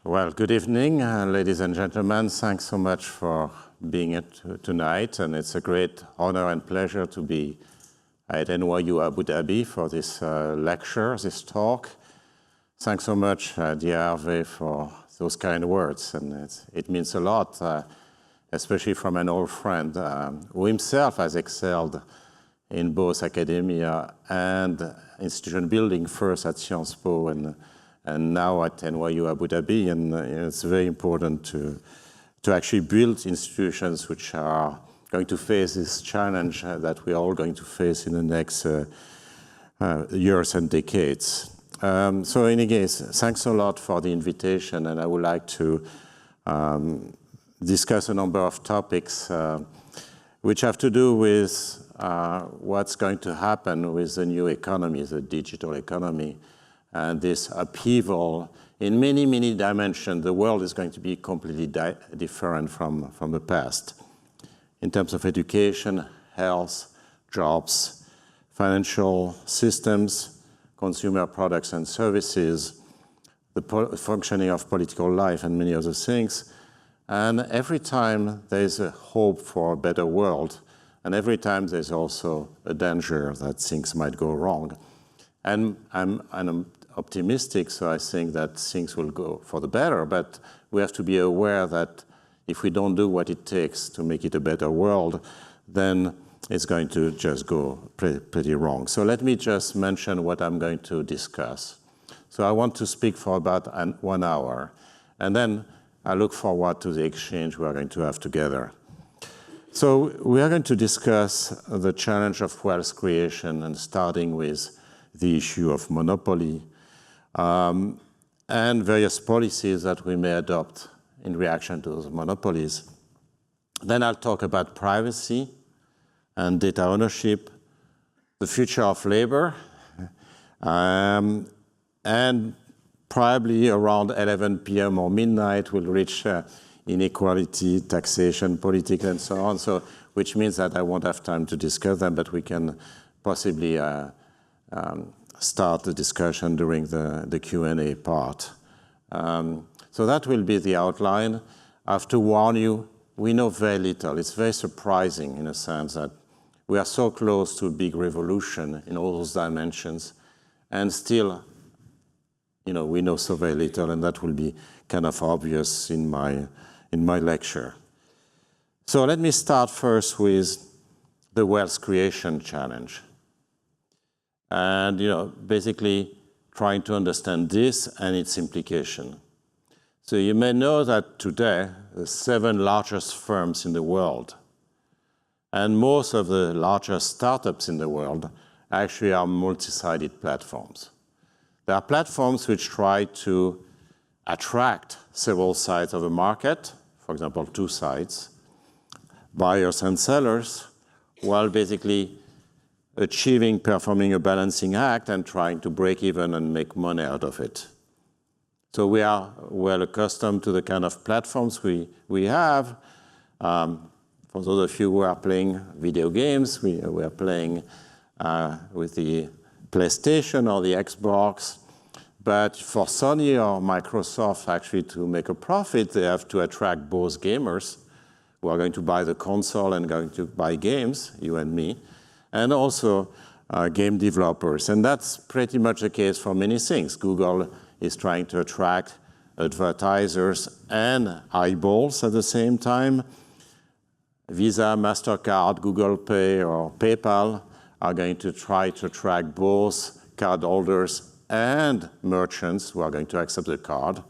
Well, good evening, ladies and gentlemen. Thanks so much for being here tonight, and it's a great honor and pleasure to be at NYU Abu Dhabi for this lecture, this talk. Thanks so much, dear Hervé, for those kind words, and it means a lot, especially from an old friend who himself has excelled in both academia and institution building, first at Sciences Po and now at NYU Abu Dhabi, and it's very important to actually build institutions which are going to face this challenge that we're all going to face in the next years and decades. So in any case, thanks a lot for the invitation, and I would like to discuss a number of topics which have to do with what's going to happen with the new economy, the digital economy, and this upheaval. In many, many dimensions, the world is going to be completely different from the past. In terms of education, health, jobs, financial systems, consumer products and services, the functioning of political life, and many other things. And every time there is a hope for a better world, and every time there's also a danger that things might go wrong. And I'm optimistic, so I think that things will go for the better, but we have to be aware that if we don't do what it takes to make it a better world, then it's going to just go pretty wrong. So let me just mention what I'm going to discuss. So I want to speak for about 1 hour, and then I look forward to the exchange we are going to have together. So we are going to discuss the challenge of wealth creation, and starting with the issue of monopoly and various policies that we may adopt in reaction to those monopolies. Then I'll talk about privacy and data ownership, the future of labor, and probably around 11 p.m. or midnight we'll reach inequality, taxation, politics, and so on, so which means that I won't have time to discuss them, but we can possibly start the discussion during the Q&A part. So that will be the outline. I have to warn you, we know very little. It's very surprising in a sense that we are so close to a big revolution in all those dimensions, and still, we know so very little, and that will be kind of obvious in my lecture. So let me start first with the wealth creation challenge. And basically trying to understand this and its implication. So you may know that today, the 7 largest firms in the world, and most of the largest startups in the world, actually are multi-sided platforms. They are platforms which try to attract several sides of the market, for example, 2 sides, buyers and sellers, while basically performing a balancing act and trying to break even and make money out of it. So we are well accustomed to the kind of platforms we have. For those of you who are playing video games, we are playing with the PlayStation or the Xbox. But for Sony or Microsoft actually to make a profit, they have to attract both gamers who are going to buy the console and going to buy games, you and me, and also game developers. And that's pretty much the case for many things. Google is trying to attract advertisers and eyeballs at the same time. Visa, MasterCard, Google Pay, or PayPal are going to try to attract both cardholders and merchants who are going to accept the card.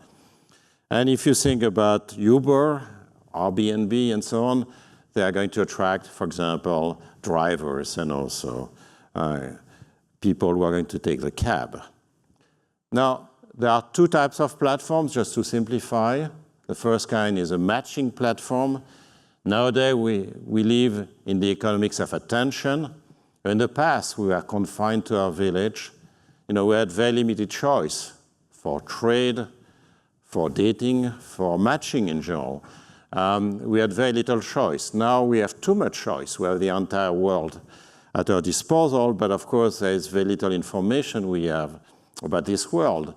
And if you think about Uber, Airbnb, and so on, they are going to attract, for example, drivers and also people who are going to take the cab. Now, there are 2 types of platforms, just to simplify. The first kind is a matching platform. Nowadays, we live in the economics of attention. In the past, we were confined to our village. We had very limited choice for trade, for dating, for matching in general. We had very little choice. Now we have too much choice. We have the entire world at our disposal, but of course there is very little information we have about this world.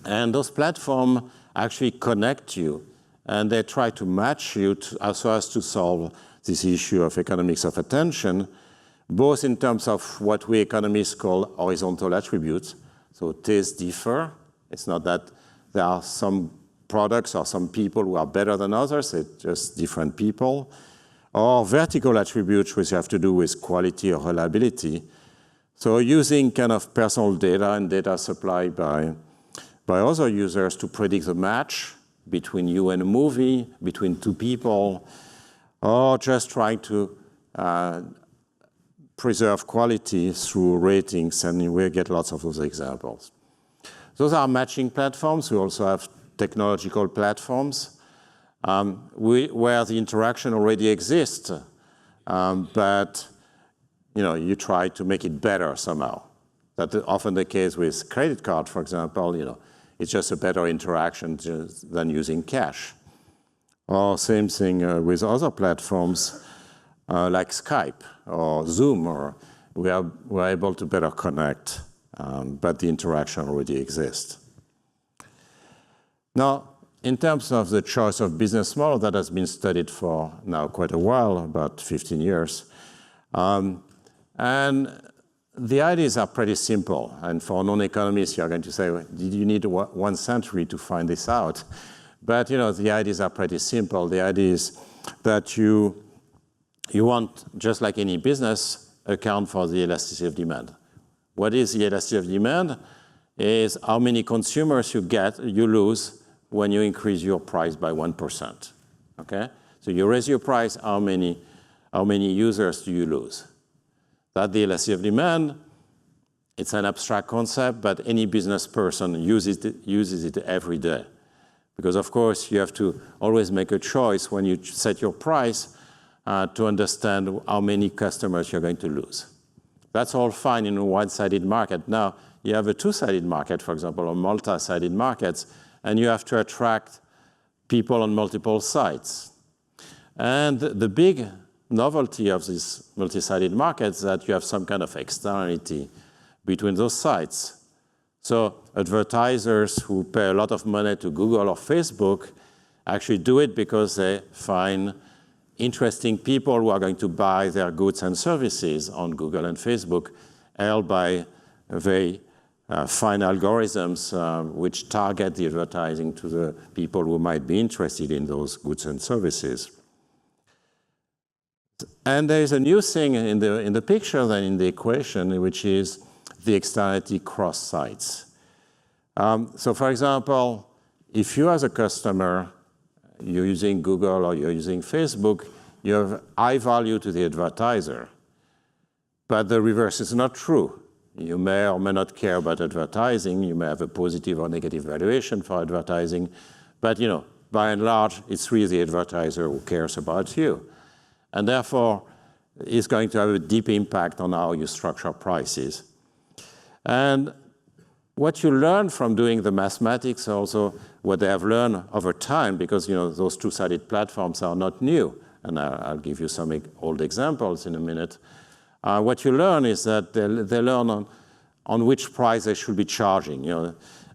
And those platforms actually connect you, and they try to match you so as to solve this issue of economics of attention, both in terms of what we economists call horizontal attributes. So tastes differ. It's not that there are some products or some people who are better than others, it's just different people. Or vertical attributes, which have to do with quality or reliability. So using kind of personal data and data supplied by other users to predict the match between you and a movie, between two people, or just trying to preserve quality through ratings, and we get lots of those examples. Those are matching platforms. We also have technological platforms where the interaction already exists, but you try to make it better somehow. That's often the case with credit card, for example. It's just a better interaction than using cash. Or same thing with other platforms like Skype or Zoom, or we're able to better connect, but the interaction already exists. Now, in terms of the choice of business model, that has been studied for now quite a while, about 15 years. And the ideas are pretty simple. And for non-economists, you're going to say, well, did you need 1 century to find this out? But the ideas are pretty simple. The idea is that you want, just like any business, account for the elasticity of demand. What is the elasticity of demand? Is how many consumers you lose when you increase your price by 1%. Okay? So you raise your price, how many users do you lose? That's the elasticity of demand. It's an abstract concept, but any business person uses it every day. Because of course, you have to always make a choice when you set your price to understand how many customers you're going to lose. That's all fine in a one-sided market. Now, you have a two-sided market, for example, or multi-sided markets, and you have to attract people on multiple sides. And the big novelty of these multi-sided markets is that you have some kind of externality between those sides. So advertisers who pay a lot of money to Google or Facebook actually do it because they find interesting people who are going to buy their goods and services on Google and Facebook, held by very fine algorithms which target the advertising to the people who might be interested in those goods and services. And there is a new thing in the picture than in the equation, which is the externality cross sites. So for example, if you as a customer, you're using Google or you're using Facebook, you have high value to the advertiser. But the reverse is not true. You may or may not care about advertising. You may have a positive or negative valuation for advertising. But by and large, it's really the advertiser who cares about you. And therefore, it's going to have a deep impact on how you structure prices. And what you learn from doing the mathematics, also what they have learned over time, because those two-sided platforms are not new, and I'll give you some old examples in a minute. What you learn is that they learn on which price they should be charging,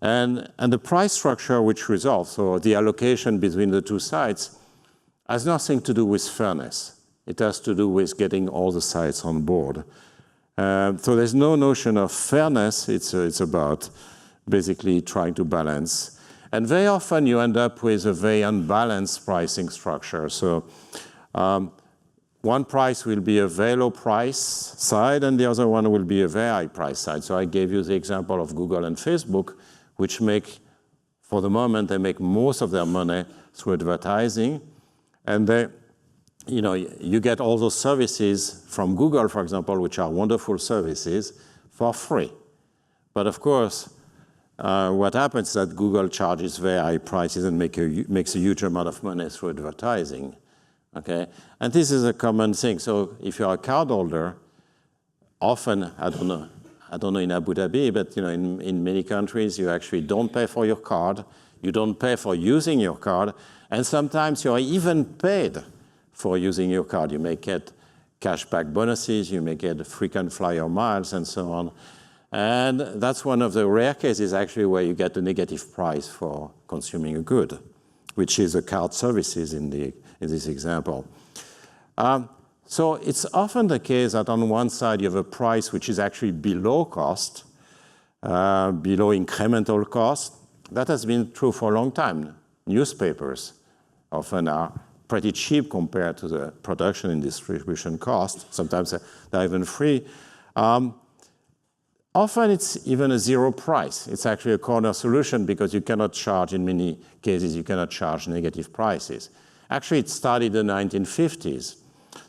and the price structure which resolves, so the allocation between the two sides, has nothing to do with fairness. It has to do with getting all the sides on board. So there's no notion of fairness. It's about basically trying to balance. And very often you end up with a very unbalanced pricing structure. So one price will be a very low price side, and the other one will be a very high price side. So I gave you the example of Google and Facebook, which for the moment, they make most of their money through advertising. And you get all those services from Google, for example, which are wonderful services, for free. But of course, what happens is that Google charges very high prices and makes a huge amount of money through advertising. Okay? And this is a common thing. So if you're a cardholder, often, I don't know in Abu Dhabi, but in many countries, you actually don't pay for your card. You don't pay for using your card. And sometimes you're even paid for using your card. You may get cashback bonuses, you may get frequent flyer miles, and so on. And that's one of the rare cases, actually, where you get a negative price for consuming a good, which is the card services in this example. So it's often the case that on one side you have a price which is actually below cost, below incremental cost. That has been true for a long time. Newspapers often are pretty cheap compared to the production and distribution cost. Sometimes they're even free. Often it's even a zero price. It's actually a corner solution because you cannot charge, in many cases, you cannot charge negative prices. Actually, it started in the 1950s.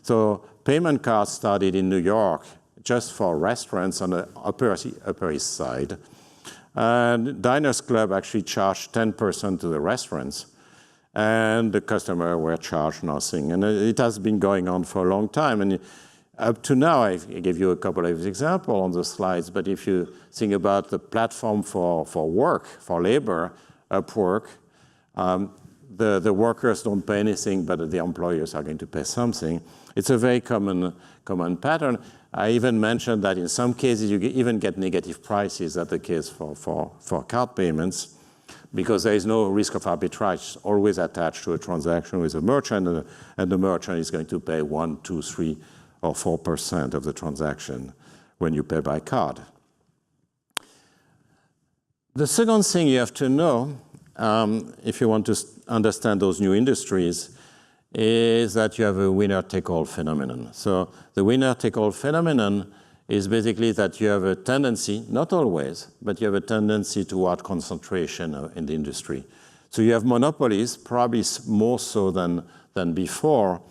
So payment cards started in New York just for restaurants on the Upper East Side. And Diners Club actually charged 10% to the restaurants, and the customer were charged nothing. And it has been going on for a long time. And up to now, I gave you a couple of examples on the slides, but if you think about the platform for work, for labor, Upwork, the workers don't pay anything, but the employers are going to pay something. It's a very common pattern. I even mentioned that in some cases you even get negative prices. That's the case for card payments, because there is no risk of arbitrage always attached to a transaction with a merchant, and the merchant is going to pay 1, 2, 3, or 4% of the transaction when you pay by card. The second thing you have to know, if you want to understand those new industries, is that you have a winner-take-all phenomenon. So the winner-take-all phenomenon is basically that you have a tendency, not always, but you have a tendency toward concentration in the industry. So you have monopolies, probably more so than before,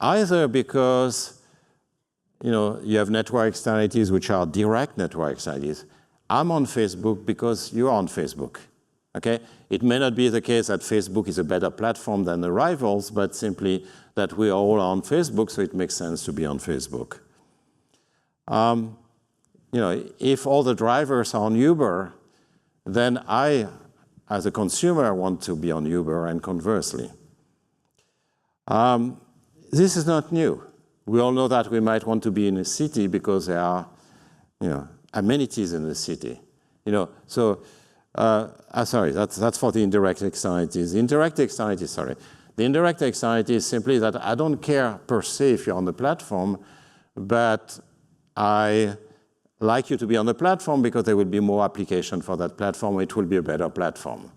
either because you have network externalities which are direct network externalities. I'm on Facebook because you're on Facebook. Okay? It may not be the case that Facebook is a better platform than the rivals, but simply that we are all on Facebook, so it makes sense to be on Facebook. If all the drivers are on Uber, then I, as a consumer, want to be on Uber, and conversely. This is not new. We all know that we might want to be in a city because there are, amenities in the city. Sorry, that's for the indirect externalities. The indirect externalities, sorry. The indirect externality is simply that I don't care per se if you're on the platform, but I like you to be on the platform because there will be more application for that platform. It will be a better platform.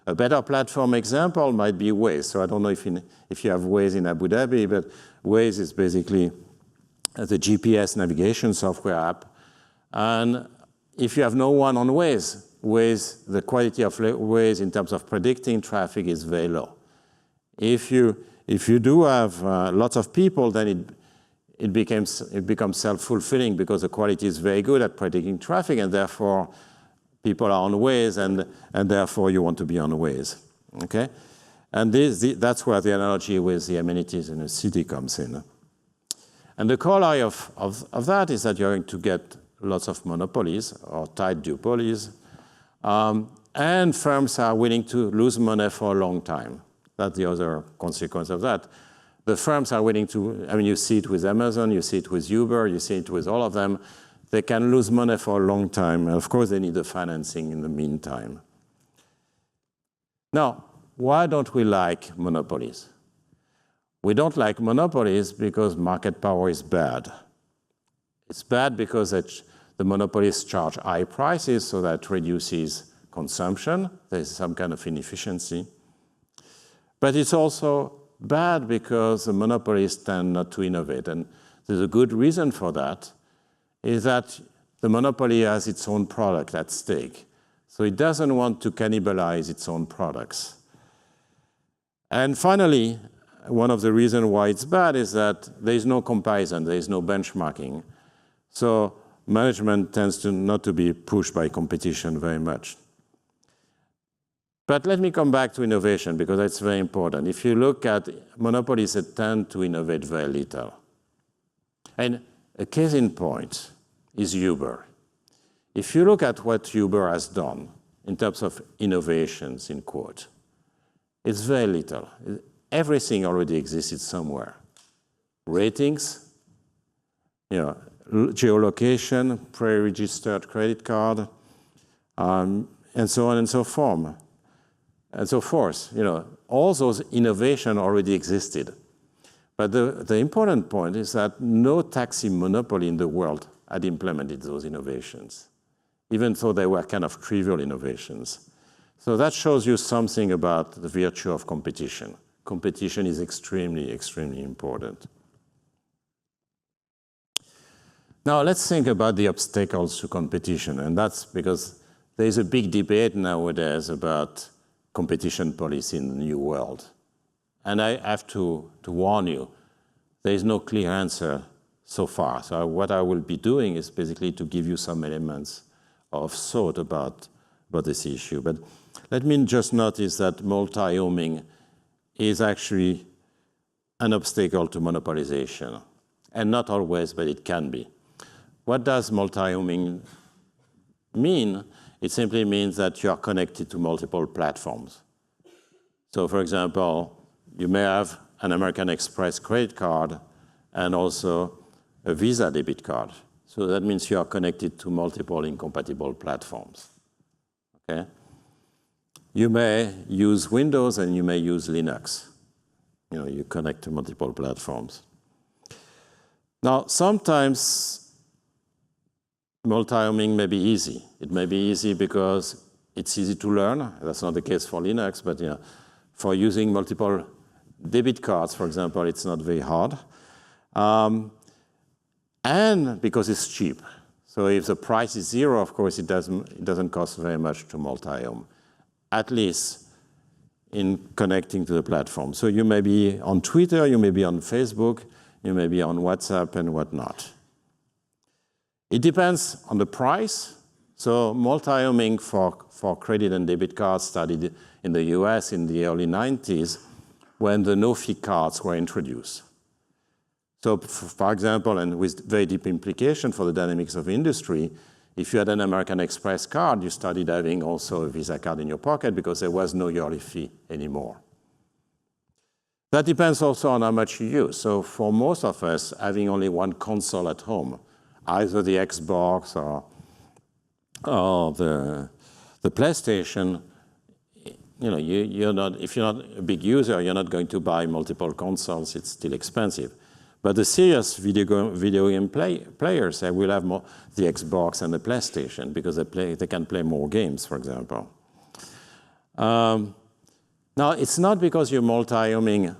A better platform example might be Waze. So I don't know if you have Waze in Abu Dhabi, but Waze is basically the GPS navigation software app. And if you have no one on Waze, the quality of Waze in terms of predicting traffic is very low. If you do have lots of people, then it becomes self-fulfilling because the quality is very good at predicting traffic, and therefore people are on Waze, and therefore you want to be on Waze. Okay? And that's where the analogy with the amenities in a city comes in. And the corollary of that is that you're going to get lots of monopolies or tight duopolies, and firms are willing to lose money for a long time. That's the other consequence of that. The firms are willing to, you see it with Amazon, you see it with Uber, you see it with all of them. They can lose money for a long time, and of course they need the financing in the meantime. Now, why don't we like monopolies? We don't like monopolies because market power is bad. It's bad because the monopolists charge high prices, so that reduces consumption. There's some kind of inefficiency. But it's also bad because the monopolists tend not to innovate. And there's a good reason for that, is that the monopoly has its own product at stake. So it doesn't want to cannibalize its own products. And finally, one of the reasons why it's bad is that there is no comparison, there is no benchmarking. So management tends not to be pushed by competition very much. But let me come back to innovation, because that's very important. If you look at monopolies that tend to innovate very little. And a case in point is Uber. If you look at what Uber has done in terms of innovations, in quote, it's very little. Everything already existed somewhere. Ratings, geolocation, pre-registered credit card, and so on and so forth. and so forth. All those innovation already existed. But the important point is that no taxi monopoly in the world had implemented those innovations, even though they were kind of trivial innovations. So that shows you something about the virtue of competition. Competition is extremely, extremely important. Now let's think about the obstacles to competition, and that's because there is a big debate nowadays about competition policy in the new world. And I have to warn you, there is no clear answer so far. So what I will be doing is basically to give you some elements of thought about this issue. But let me just notice that multi-homing is actually an obstacle to monopolization. And not always, but it can be. What does multi-homing mean? It simply means that you are connected to multiple platforms. So for example, you may have an American Express credit card and also a Visa debit card. So that means you are connected to multiple incompatible platforms. Okay? You may use Windows and you may use Linux. You connect to multiple platforms. Now, sometimes multi-homing may be easy. It may be easy because it's easy to learn. That's not the case for Linux, but for using multiple debit cards, for example, it's not very hard. And because it's cheap. So if the price is zero, of course, it doesn't cost very much to multi-home, at least in connecting to the platform. So you may be on Twitter, you may be on Facebook, you may be on WhatsApp and whatnot. It depends on the price. So multi-homing for credit and debit cards started in the US in the early 90s when the no-fee cards were introduced. So for example, and with very deep implication for the dynamics of industry, if you had an American Express card, you started having also a Visa card in your pocket because there was no yearly fee anymore. That depends also on how much you use. So for most of us, having only one console at home, either the Xbox or the PlayStation, you're not, if you're not a big user, you're not going to buy multiple consoles. It's still expensive. But the serious video game players, they will have more the Xbox and the PlayStation because they can play more games, for example. Now, it's not because you're multi-homing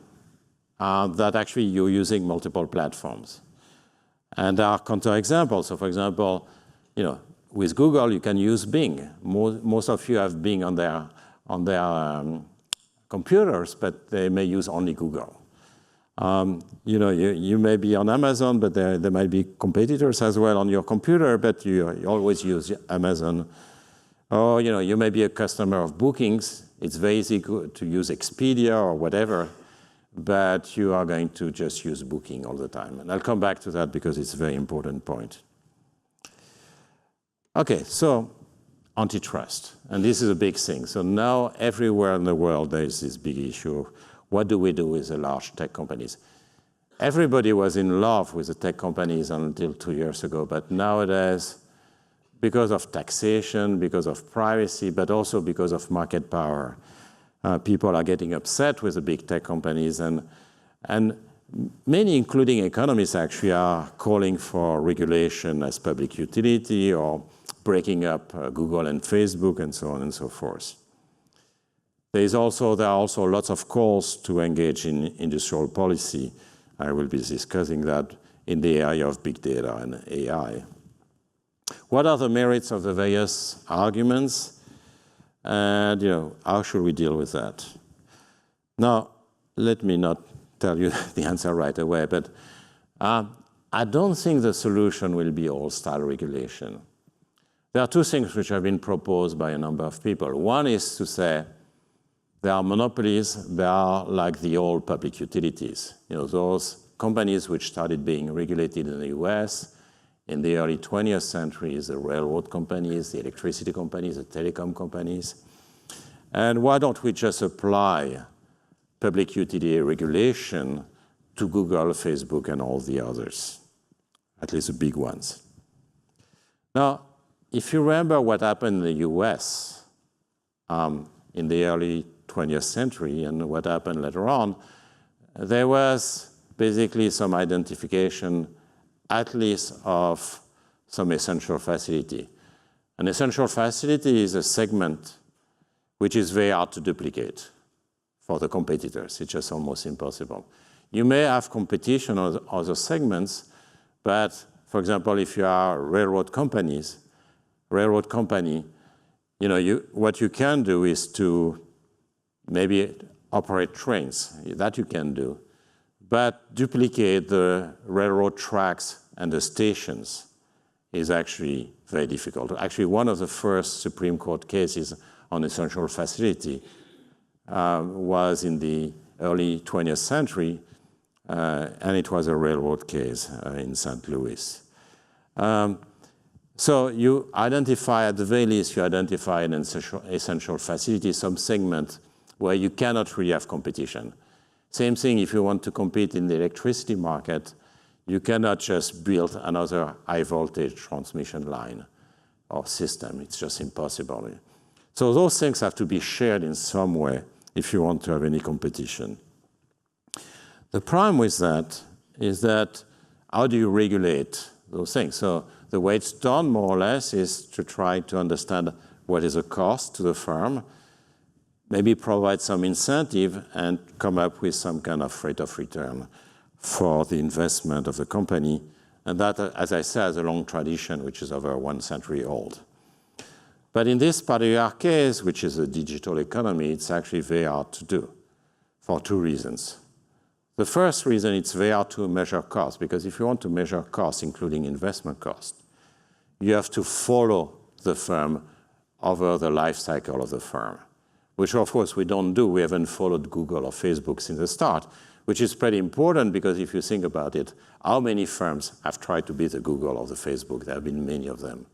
that actually you're using multiple platforms. And there are counterexamples. So, for example, with Google, you can use Bing. Most of you have Bing on their computers, but they may use only Google. You may be on Amazon, but there might be competitors as well on your computer, but you always use Amazon. Or you may be a customer of bookings. It's very easy to use Expedia or whatever, but you are going to just use Booking all the time. And I'll come back to that because it's a very important point. Okay, so antitrust. And this is a big thing. So now everywhere in the world there is this big issue. What do we do with the large tech companies? Everybody was in love with the tech companies until 2 years ago, but nowadays, because of taxation, because of privacy, but also because of market power, people are getting upset with the big tech companies, and many, including economists, actually are calling for regulation as public utility or breaking up Google and Facebook and so on and so forth. There are also lots of calls to engage in industrial policy. I will be discussing that in the area of big data and AI. What are the merits of the various arguments? And how should we deal with that? Now, let me not tell you the answer right away, but I don't think the solution will be all-style regulation. There are two things which have been proposed by a number of people. One is to say, there are monopolies, they are like the old public utilities. Those companies which started being regulated in the US in the early 20th century, the railroad companies, the electricity companies, the telecom companies. And why don't we just apply public utility regulation to Google, Facebook, and all the others, at least the big ones? Now, if you remember what happened in the US in the early 20th century and what happened later on, there was basically some identification, at least of some essential facility. An essential facility is a segment which is very hard to duplicate for the competitors. It's just almost impossible. You may have competition on other segments, but for example, if you are railroad company, what you can do is to maybe operate trains. That you can do. But duplicate the railroad tracks and the stations is actually very difficult. Actually, one of the first Supreme Court cases on essential facility was in the early 20th century, and it was a railroad case in St. Louis. So you identify, at the very least, you identify an essential facility, some segment where you cannot really have competition. Same thing if you want to compete in the electricity market, you cannot just build another high voltage transmission line or system. It's just impossible. So those things have to be shared in some way if you want to have any competition. The problem with that is that how do you regulate those things? So the way it's done, more or less, is to try to understand what is the cost to the firm, maybe provide some incentive, and come up with some kind of rate of return for the investment of the company. And that, as I said, is a long tradition, which is over 1 century old. But in this particular case, which is a digital economy, it's actually very hard to do for 2 reasons. The first reason, it's very hard to measure costs, because if you want to measure costs, including investment costs, you have to follow the firm over the life cycle of the firm, which of course we don't do. We haven't followed Google or Facebook since the start, which is pretty important because if you think about it, how many firms have tried to be the Google or the Facebook? There have been many of them.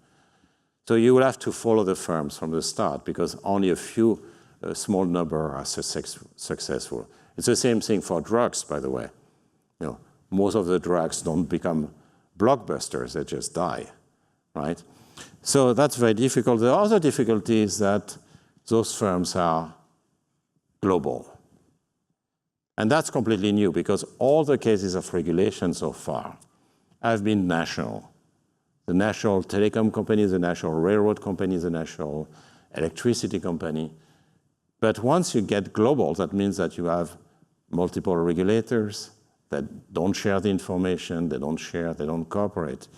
So you will have to follow the firms from the start because only a small number are successful. It's the same thing for drugs, by the way. Most of the drugs don't become blockbusters, they just die, right? So that's very difficult. The other difficulty is that those firms are global. And that's completely new because all the cases of regulation so far have been national. The national telecom companies, the national railroad companies, the national electricity company. But once you get global, that means that you have multiple regulators that don't share the information, they don't cooperate.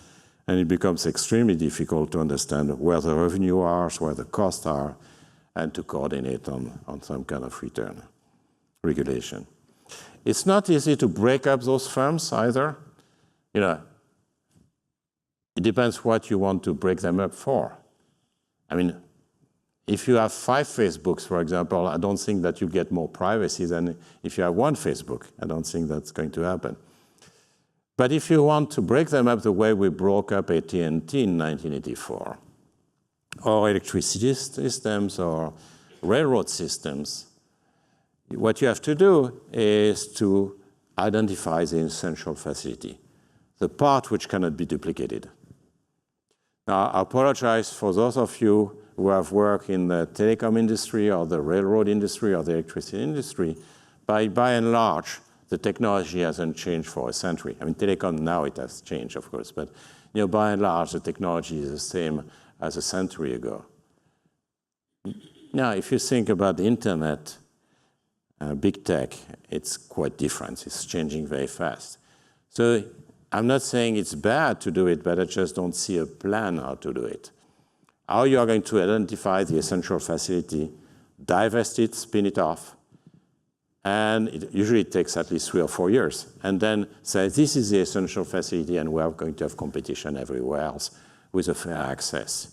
And it becomes extremely difficult to understand where the revenue are, where the costs are, and to coordinate on some kind of return regulation. It's not easy to break up those firms either. It depends what you want to break them up for. I mean, if you have 5 Facebooks, for example, I don't think that you get more privacy than if you have 1 Facebook. I don't think that's going to happen. But if you want to break them up the way we broke up AT&T in 1984, or electricity systems or railroad systems, what you have to do is to identify the essential facility, the part which cannot be duplicated. Now, I apologize for those of you who have worked in the telecom industry or the railroad industry or the electricity industry. By and large, the technology hasn't changed for a century. I mean, telecom now it has changed, of course, but by and large, the technology is the same as a century ago. Now, if you think about the internet, big tech, it's quite different. It's changing very fast. So I'm not saying it's bad to do it, but I just don't see a plan how to do it. How you are going to identify the essential facility, divest it, spin it off, and it usually takes at least 3 or 4 years, and then say, this is the essential facility, and we are going to have competition everywhere else with a fair access.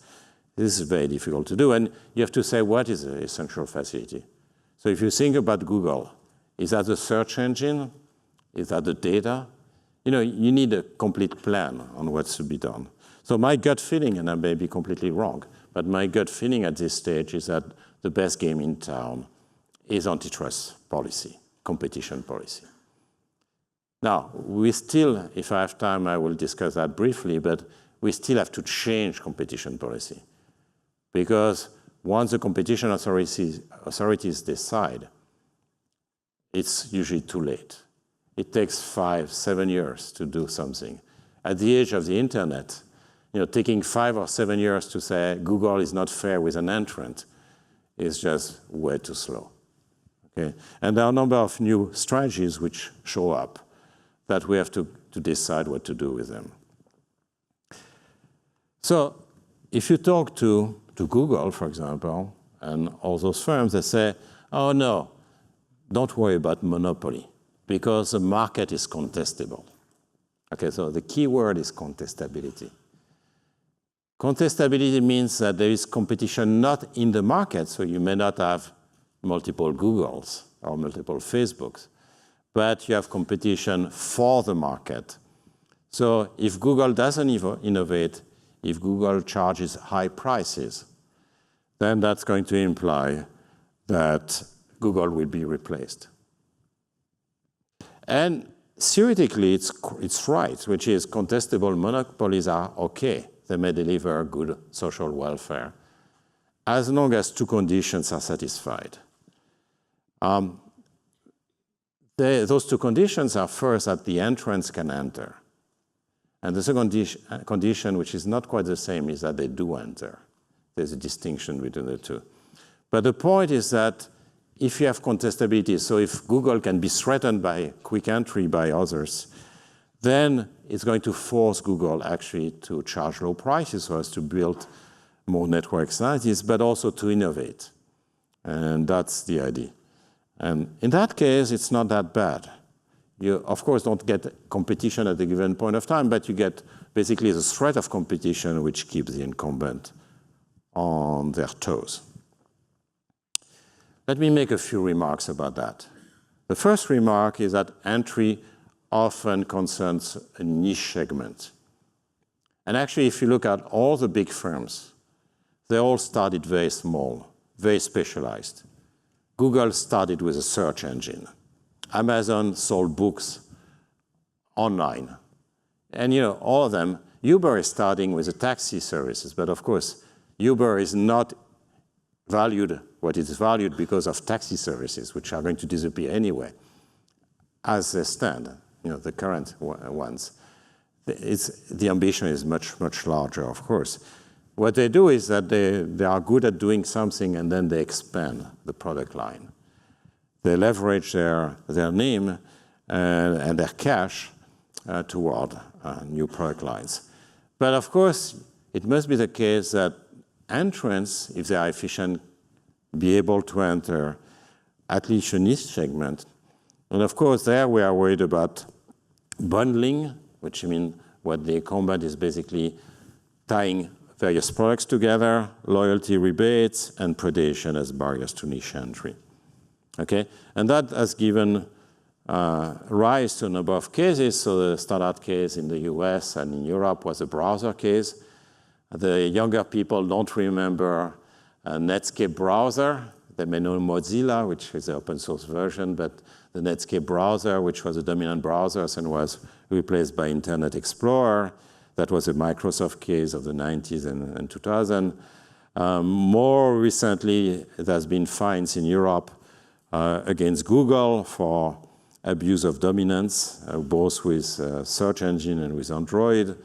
This is very difficult to do, and you have to say, what is the essential facility? So if you think about Google, is that the search engine? Is that the data? You need a complete plan on what's to be done. So my gut feeling, and I may be completely wrong, but my gut feeling at this stage is that the best game in town is antitrust policy, competition policy. Now, we still, if I have time, I will discuss that briefly, but we still have to change competition policy. Because once the competition authorities decide, it's usually too late. It takes 5, 7 years to do something. At the age of the internet, taking 5 or 7 years to say Google is not fair with an entrant is just way too slow. Okay? And there are a number of new strategies which show up that we have to decide what to do with them. So if you talk to Google, for example, and all those firms, they say, oh no, don't worry about monopoly, because the market is contestable. Okay, so the key word is contestability. Contestability means that there is competition not in the market, so you may not have multiple Googles or multiple Facebooks, but you have competition for the market. So if Google doesn't innovate, if Google charges high prices, then that's going to imply that Google will be replaced. And theoretically, it's right, which is contestable monopolies are okay. They may deliver good social welfare, as long as two conditions are satisfied. Those two conditions are first that the entrants can enter. And the second condition, which is not quite the same, is that they do enter. There's a distinction between the two. But the point is that if you have contestability, so if Google can be threatened by quick entry by others, then it's going to force Google actually to charge low prices so as to build more network externalities, but also to innovate. And that's the idea. And in that case, it's not that bad. You, of course, don't get competition at a given point of time, but you get basically the threat of competition which keeps the incumbent on their toes. Let me make a few remarks about that. The first remark is that entry often concerns a niche segment. And actually, if you look at all the big firms, they all started very small, very specialized. Google started with a search engine. Amazon sold books online. And all of them, Uber is starting with the taxi services, but of course, Uber is not valued what is valued because of taxi services, which are going to disappear anyway, as they stand, the current ones. The ambition is much, much larger, of course. What they do is that they are good at doing something and then they expand the product line. They leverage their name and their cash toward new product lines. But of course, it must be the case that entrants, if they are efficient, be able to enter at least a niche segment. And of course, there we are worried about bundling, which means what the incumbent is basically tying various products together, loyalty rebates, and predation as barriers to niche entry. Okay? And that has given rise to a number of cases. So the standard case in the US and in Europe was a browser case. The younger people don't remember Netscape browser. They may know Mozilla, which is the open source version, but the Netscape browser, which was a dominant browser and was replaced by Internet Explorer. That was a Microsoft case of the 90s and 2000. More recently, there has been fines in Europe against Google for abuse of dominance, both with search engine and with Android.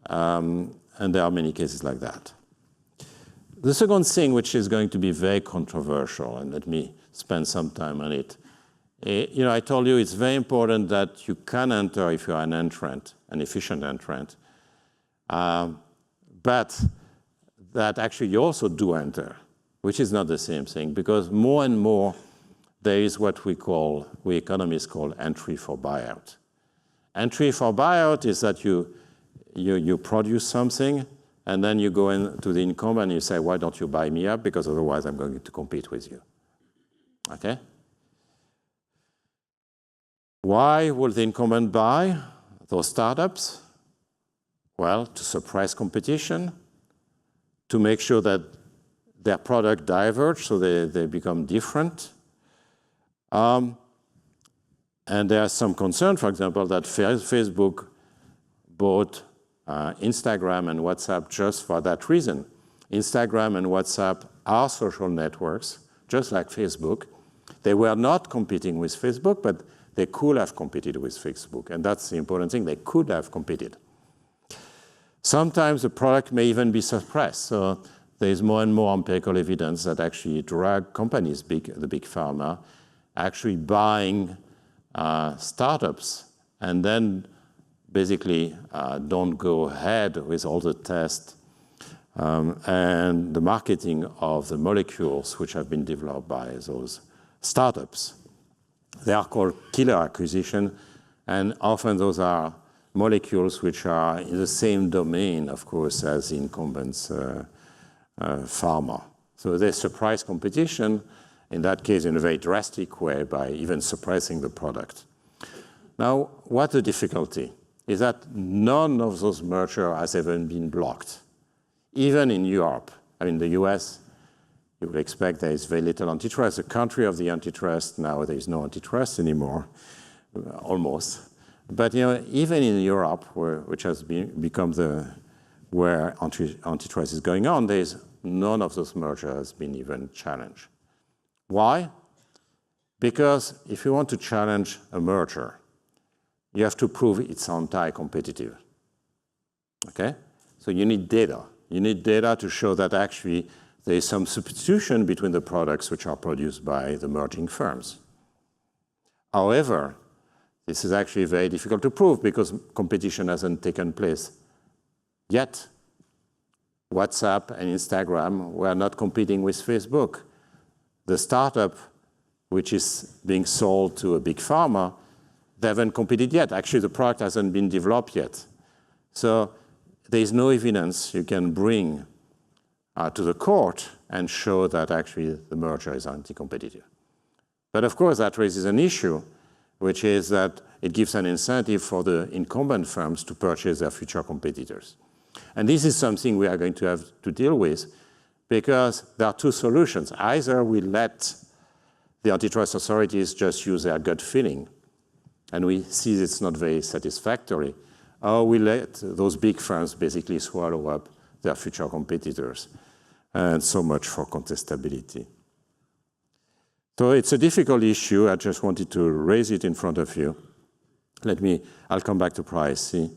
And there are many cases like that. The second thing, which is going to be very controversial, and let me spend some time on it. I told you it's very important that you can enter if you are an entrant, an efficient entrant, but that actually you also do enter, which is not the same thing, because more and more there is what we economists call entry for buyout. Entry for buyout is that you produce something, and then you go into the incumbent and you say, why don't you buy me up? Because otherwise I'm going to compete with you. Okay? Why will the incumbent buy those startups? Well, to suppress competition, to make sure that their product diverge so they become different. And there's some concern, for example, that Facebook bought Instagram and WhatsApp just for that reason. Instagram and WhatsApp are social networks, just like Facebook. They were not competing with Facebook, but they could have competed with Facebook. And that's the important thing. They could have competed. Sometimes the product may even be suppressed. So there is more and more empirical evidence that actually drug companies, the big pharma, actually buying startups and then basically don't go ahead with all the tests and the marketing of the molecules which have been developed by those startups. They are called killer acquisition, and often those are molecules which are in the same domain, of course, as the incumbents pharma. So they suppress competition, in that case in a very drastic way, by even suppressing the product. Now, what the difficulty is that none of those mergers has ever been blocked. Even in Europe, I mean the US, you would expect there is very little antitrust. The country of the antitrust, now there is no antitrust anymore, almost. But even in Europe, which has become where antitrust is going on, none of those mergers has been even challenged. Why? Because if you want to challenge a merger, you have to prove it's anti-competitive. Okay? So you need data. You need data to show that actually there is some substitution between the products which are produced by the merging firms. However, this is actually very difficult to prove because competition hasn't taken place yet. WhatsApp and Instagram were not competing with Facebook. The startup, which is being sold to a big pharma, they haven't competed yet. Actually, the product hasn't been developed yet. So there is no evidence you can bring to the court and show that actually the merger is anti-competitive. But of course, that raises an issue, which is that it gives an incentive for the incumbent firms to purchase their future competitors. And this is something we are going to have to deal with because there are two solutions. Either we let the antitrust authorities just use their gut feeling, and we see it's not very satisfactory, or we let those big firms basically swallow up their future competitors. And so much for contestability. So it's a difficult issue. I just wanted to raise it in front of you. I'll come back to privacy.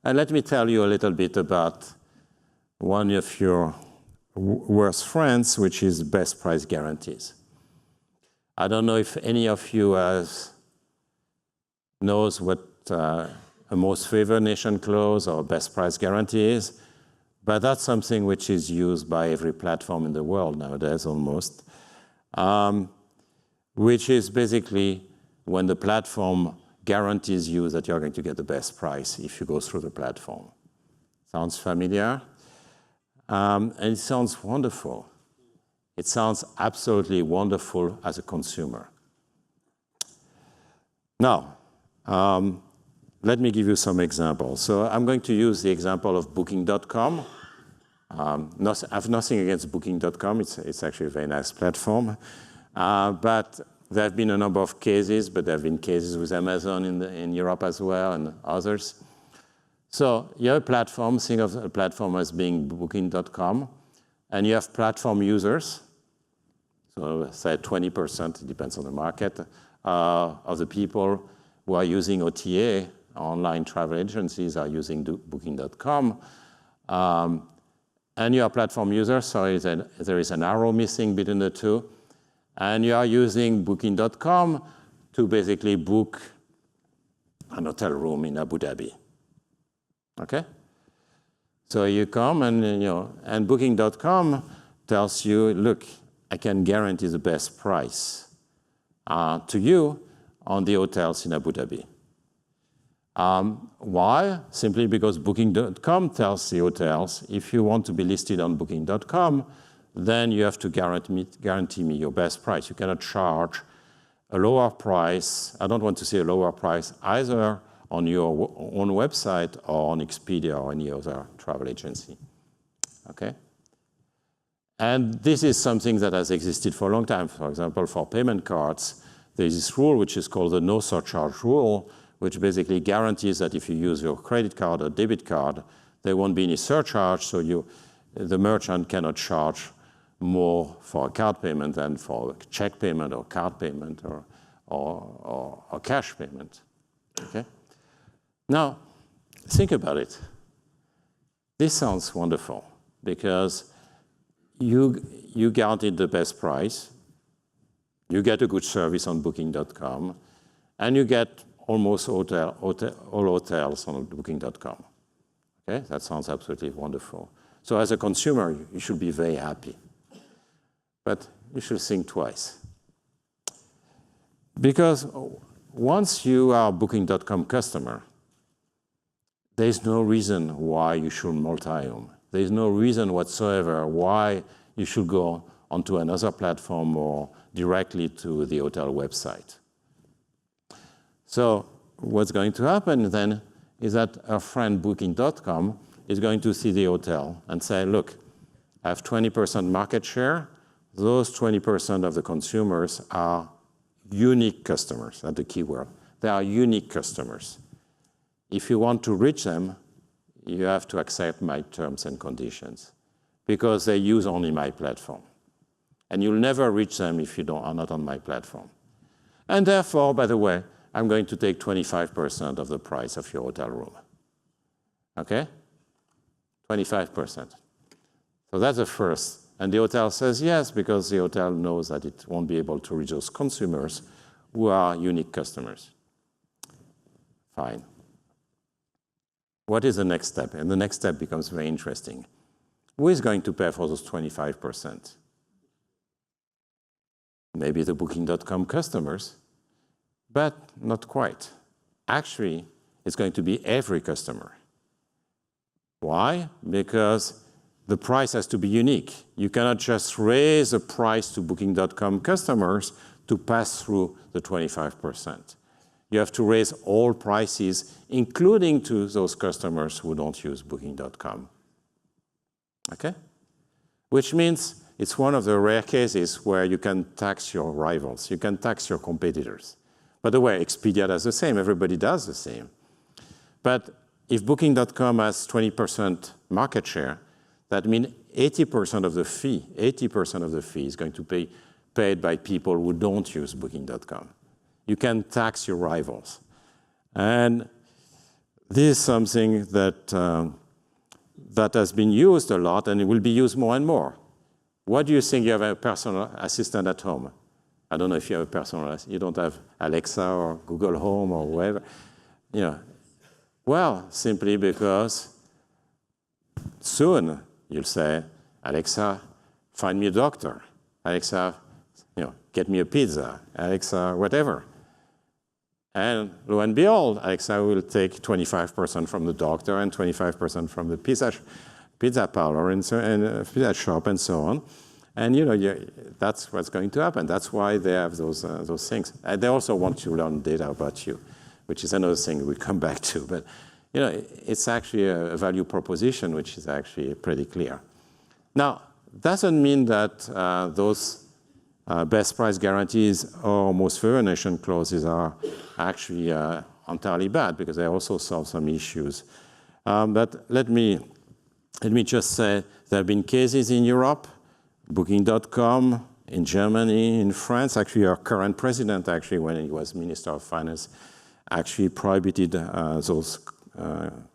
And let me tell you a little bit about one of your worst friends, which is best price guarantees. I don't know if any of you knows what a most favored nation clause or best price guarantee is, but that's something which is used by every platform in the world nowadays almost, which is basically when the platform guarantees you that you're going to get the best price if you go through the platform. Sounds familiar? And it sounds wonderful. It sounds absolutely wonderful as a consumer. Now, let me give you some examples. So I'm going to use the example of Booking.com. I have nothing against Booking.com. It's actually a very nice platform. But there have been a number of cases, but there have been cases with Amazon in Europe as well and others. So you have a platform, think of a platform as being Booking.com, and you have platform users. So say 20%, it depends on the market, of the people who are using OTA, online travel agencies are using Booking.com. And you are platform users, so there is an arrow missing between the two. And you are using Booking.com to basically book an hotel room in Abu Dhabi. Okay? So you come and Booking.com tells you, look, I can guarantee the best price to you on the hotels in Abu Dhabi. Why? Simply because Booking.com tells the hotels, if you want to be listed on Booking.com, then you have to guarantee me your best price. You cannot charge a lower price. I don't want to say a lower price either on your own website or on Expedia or any other travel agency. Okay? And this is something that has existed for a long time. For example, for payment cards, there is this rule which is called the no surcharge rule, which basically guarantees that if you use your credit card or debit card, there won't be any surcharge, so the merchant cannot charge more for a card payment than for a check payment or card payment or cash payment. Okay? Now, think about it. This sounds wonderful because you guaranteed the best price, you get a good service on Booking.com, and you get almost all hotels on Booking.com. Okay, that sounds absolutely wonderful. So as a consumer, you should be very happy. But you should think twice. Because once you are a Booking.com customer, there is no reason why you should multi-home. There is no reason whatsoever why you should go onto another platform or directly to the hotel website. So what's going to happen then is that our friend Booking.com is going to see the hotel and say, look, I have 20% market share. Those 20% of the consumers are unique customers. That's the key word. They are unique customers. If you want to reach them, you have to accept my terms and conditions because they use only my platform. And you'll never reach them if you are not on my platform. And therefore, by the way, I'm going to take 25% of the price of your hotel room. Okay? 25%. So that's the first. And the hotel says yes, because the hotel knows that it won't be able to reach those consumers who are unique customers. Fine. What is the next step? And the next step becomes very interesting. Who is going to pay for those 25%? Maybe the Booking.com customers, but not quite. Actually, it's going to be every customer. Why? Because the price has to be unique. You cannot just raise the price to Booking.com customers to pass through the 25%. You have to raise all prices, including to those customers who don't use Booking.com. Okay? Which means it's one of the rare cases where you can tax your rivals. You can tax your competitors. By the way, Expedia does the same. Everybody does the same. But if Booking.com has 20% market share, that means 80% of the fee is going to be paid by people who don't use Booking.com. You can tax your rivals. And this is something that, that has been used a lot, and it will be used more and more. What do you think? You have a personal assistant at home? I don't know if you have a personal assistant. You don't have Alexa or Google Home or whatever. You know, well, simply because soon you'll say, Alexa, find me a doctor. Alexa, get me a pizza. Alexa, whatever. And lo and behold, Alexa will take 25% from the doctor and 25% from the pizza parlor and pizza shop and so on. And that's what's going to happen. That's why they have those things. And they also want to learn data about you, which is another thing we'll come back to. But it's actually a value proposition which is actually pretty clear. Now, doesn't mean that those best price guarantees or most favored nation clauses are actually entirely bad, because they also solve some issues. But let me just say there have been cases in Europe, Booking.com, in Germany, in France. Actually, our current president, actually, when he was Minister of Finance, actually prohibited those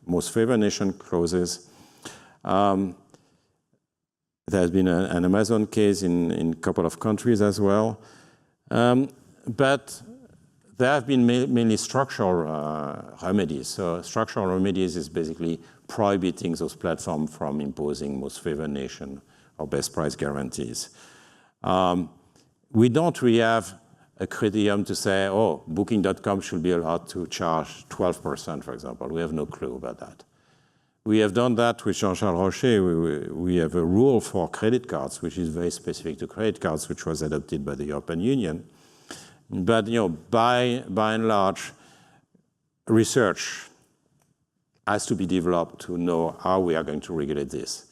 most favored nation clauses. There's been an Amazon case in a couple of countries as well. But there have been mainly structural remedies. So structural remedies is basically prohibiting those platforms from imposing most favored nation or best price guarantees. We don't really have a criterion to say, oh, Booking.com should be allowed to charge 12%, for example. We have no clue about that. We have done that with Jean-Charles Rocher. We have a rule for credit cards, which is very specific to credit cards, which was adopted by the European Union. But by and large, research has to be developed to know how we are going to regulate this.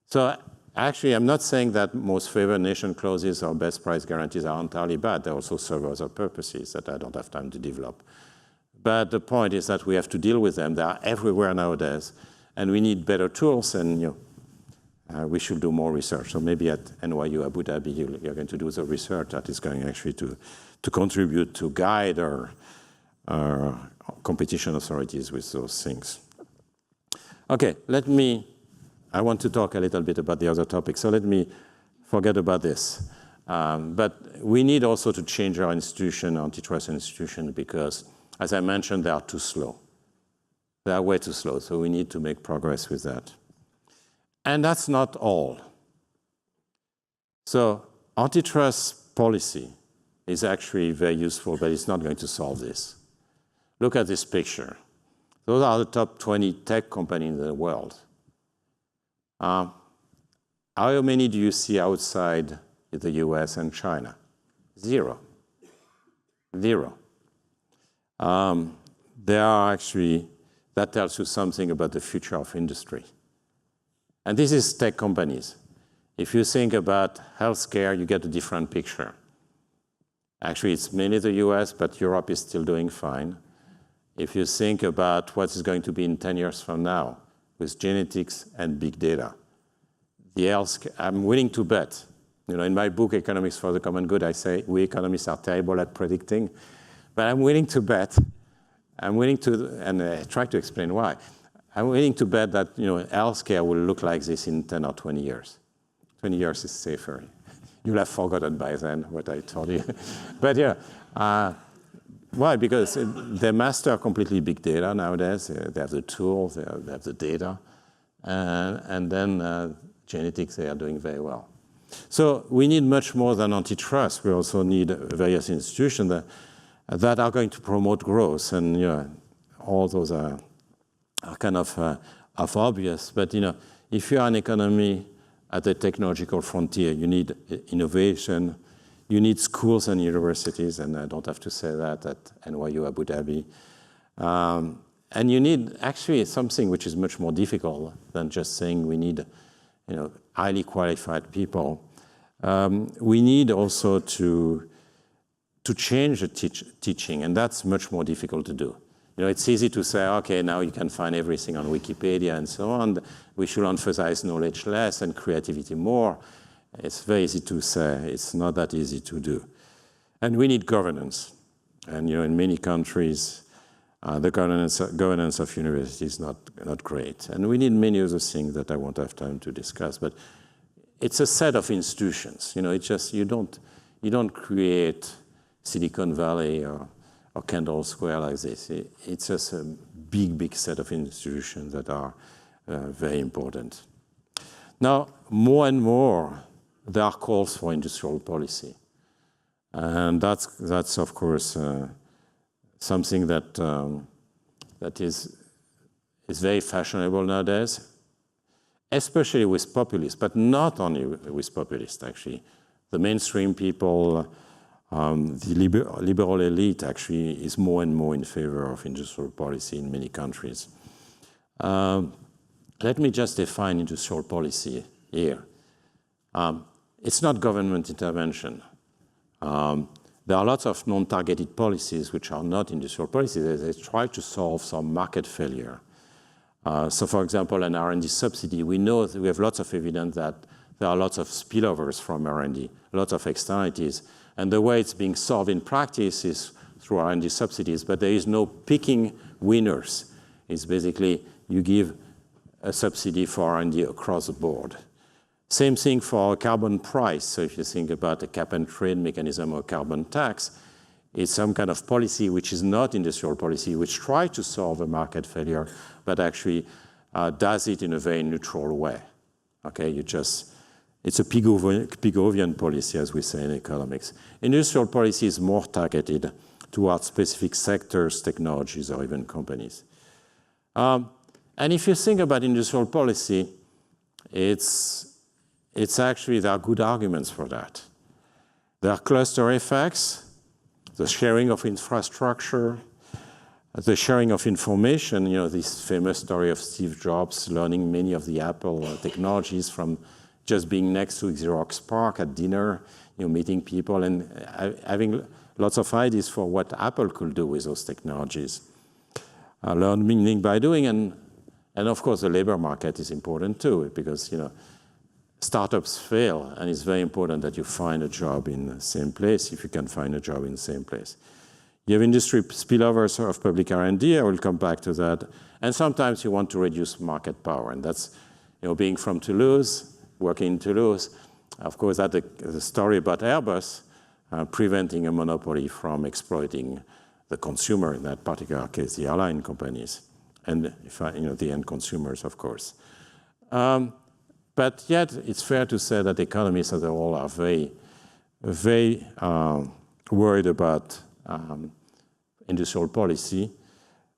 So actually, I'm not saying that most favored nation clauses or best price guarantees are entirely bad. They also serve other purposes that I don't have time to develop. But the point is that we have to deal with them. They are everywhere nowadays. And we need better tools, and we should do more research. So maybe at NYU Abu Dhabi, you're going to do the research that is going actually to contribute to guide our competition authorities with those things. Okay, I want to talk a little bit about the other topics, so let me forget about this. But we need also to change our institution, antitrust institution, because, as I mentioned, they are too slow. They are way too slow, so we need to make progress with that. And that's not all. So antitrust policy is actually very useful, but it's not going to solve this. Look at this picture. Those are the top 20 tech companies in the world. How many do you see outside the US and China? Zero. Zero. There are actually, that tells you something about the future of industry. And this is tech companies. If you think about healthcare, you get a different picture. Actually, it's mainly the US, but Europe is still doing fine. If you think about what is going to be in 10 years from now with genetics and big data, I'm willing to bet. In my book, Economics for the Common Good, I say we economists are terrible at predicting, but I'm willing to bet. And I try to explain why. I'm willing to bet that healthcare will look like this in 10 or 20 years. 20 years is safer. You'll have forgotten by then what I told you. But yeah, why? Because they master completely big data nowadays. They have the tools, they have the data. And then genetics, they are doing very well. So we need much more than antitrust. We also need various institutions that are going to promote growth. And all those are kind of obvious. But if you are an economy at the technological frontier, you need innovation, you need schools and universities, and I don't have to say that at NYU Abu Dhabi. And you need actually something which is much more difficult than just saying we need highly qualified people. We need also to change the teaching, and that's much more difficult to do. It's easy to say, okay, now you can find everything on Wikipedia and so on. We should emphasize knowledge less and creativity more. It's very easy to say. It's not that easy to do. And we need governance. And in many countries, the governance of universities is not great. And we need many other things that I won't have time to discuss. But it's a set of institutions. It's just you don't create Silicon Valley or Kendall Square like this. It's just a big set of institutions that are very important. Now, more and more, there are calls for industrial policy. And that's of course, something that is very fashionable nowadays, especially with populists, but not only with populists, actually. The mainstream people, the liberal elite actually is more and more in favor of industrial policy in many countries. Let me just define industrial policy here. It's not government intervention. There are lots of non-targeted policies which are not industrial policies. They try to solve some market failure. So for example, an R&D subsidy, we know that we have lots of evidence that there are lots of spillovers from R&D, lots of externalities. And the way it's being solved in practice is through R&D subsidies, but there is no picking winners. It's basically you give a subsidy for R&D across the board. Same thing for a carbon price. So if you think about a cap and trade mechanism or carbon tax, it's some kind of policy which is not industrial policy, which tries to solve a market failure, but actually does it in a very neutral way. Okay, it's a Pigovian policy, as we say in economics. Industrial policy is more targeted towards specific sectors, technologies, or even companies. And if you think about industrial policy, it's actually, there are good arguments for that. There are cluster effects, the sharing of infrastructure, the sharing of information, this famous story of Steve Jobs learning many of the Apple technologies from just being next to Xerox PARC at dinner, meeting people and having lots of ideas for what Apple could do with those technologies. Learning by doing, and of course the labor market is important too, because startups fail, and it's very important that you find a job in the same place, if you can find a job in the same place. You have industry spillovers of public R&D, I will come back to that. And sometimes you want to reduce market power, and that's, being from Toulouse, working in Toulouse, of course, that's the story about Airbus preventing a monopoly from exploiting the consumer, in that particular case, the airline companies, and the end consumers, of course. But yet, it's fair to say that economists as a whole are very, very worried about industrial policy.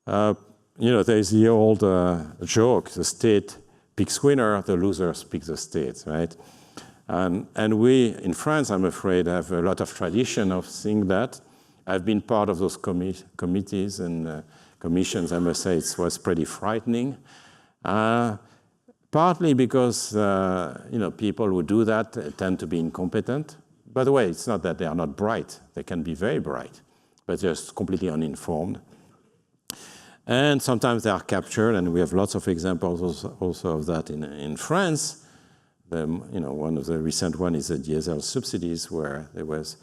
There's the old joke, the state picks winner, the losers pick the state, right? And we, in France, I'm afraid, have a lot of tradition of seeing that. I've been part of those committees and commissions. I must say it was pretty frightening. Partly because people who do that tend to be incompetent. By the way, it's not that they are not bright. They can be very bright, but they're just completely uninformed. And sometimes they are captured, and we have lots of examples also of that in France. One of the recent ones is the diesel subsidies, where there was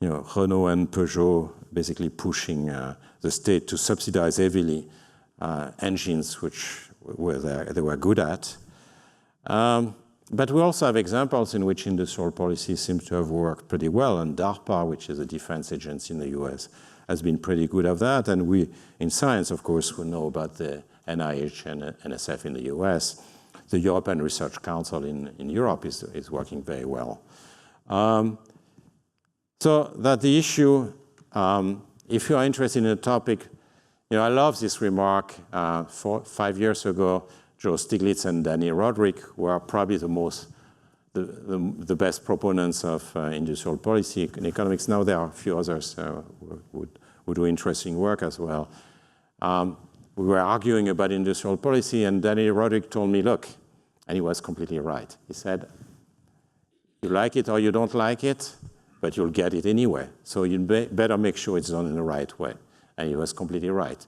Renault and Peugeot basically pushing the state to subsidize heavily engines which they were good at. But we also have examples in which industrial policy seems to have worked pretty well, and DARPA, which is a defense agency in the US, has been pretty good at that. And we, in science, of course, we know about the NIH and NSF in the US. The European Research Council in Europe is working very well. So that the issue, if you are interested in a topic, I love this remark. 5 years ago, Joe Stiglitz and Danny Roderick were probably the best proponents of industrial policy in economics. Now there are a few others who do interesting work as well. We were arguing about industrial policy, and Danny Roderick told me, look, and he was completely right. He said, you like it or you don't like it, but you'll get it anyway. So you better make sure it's done in the right way. And he was completely right.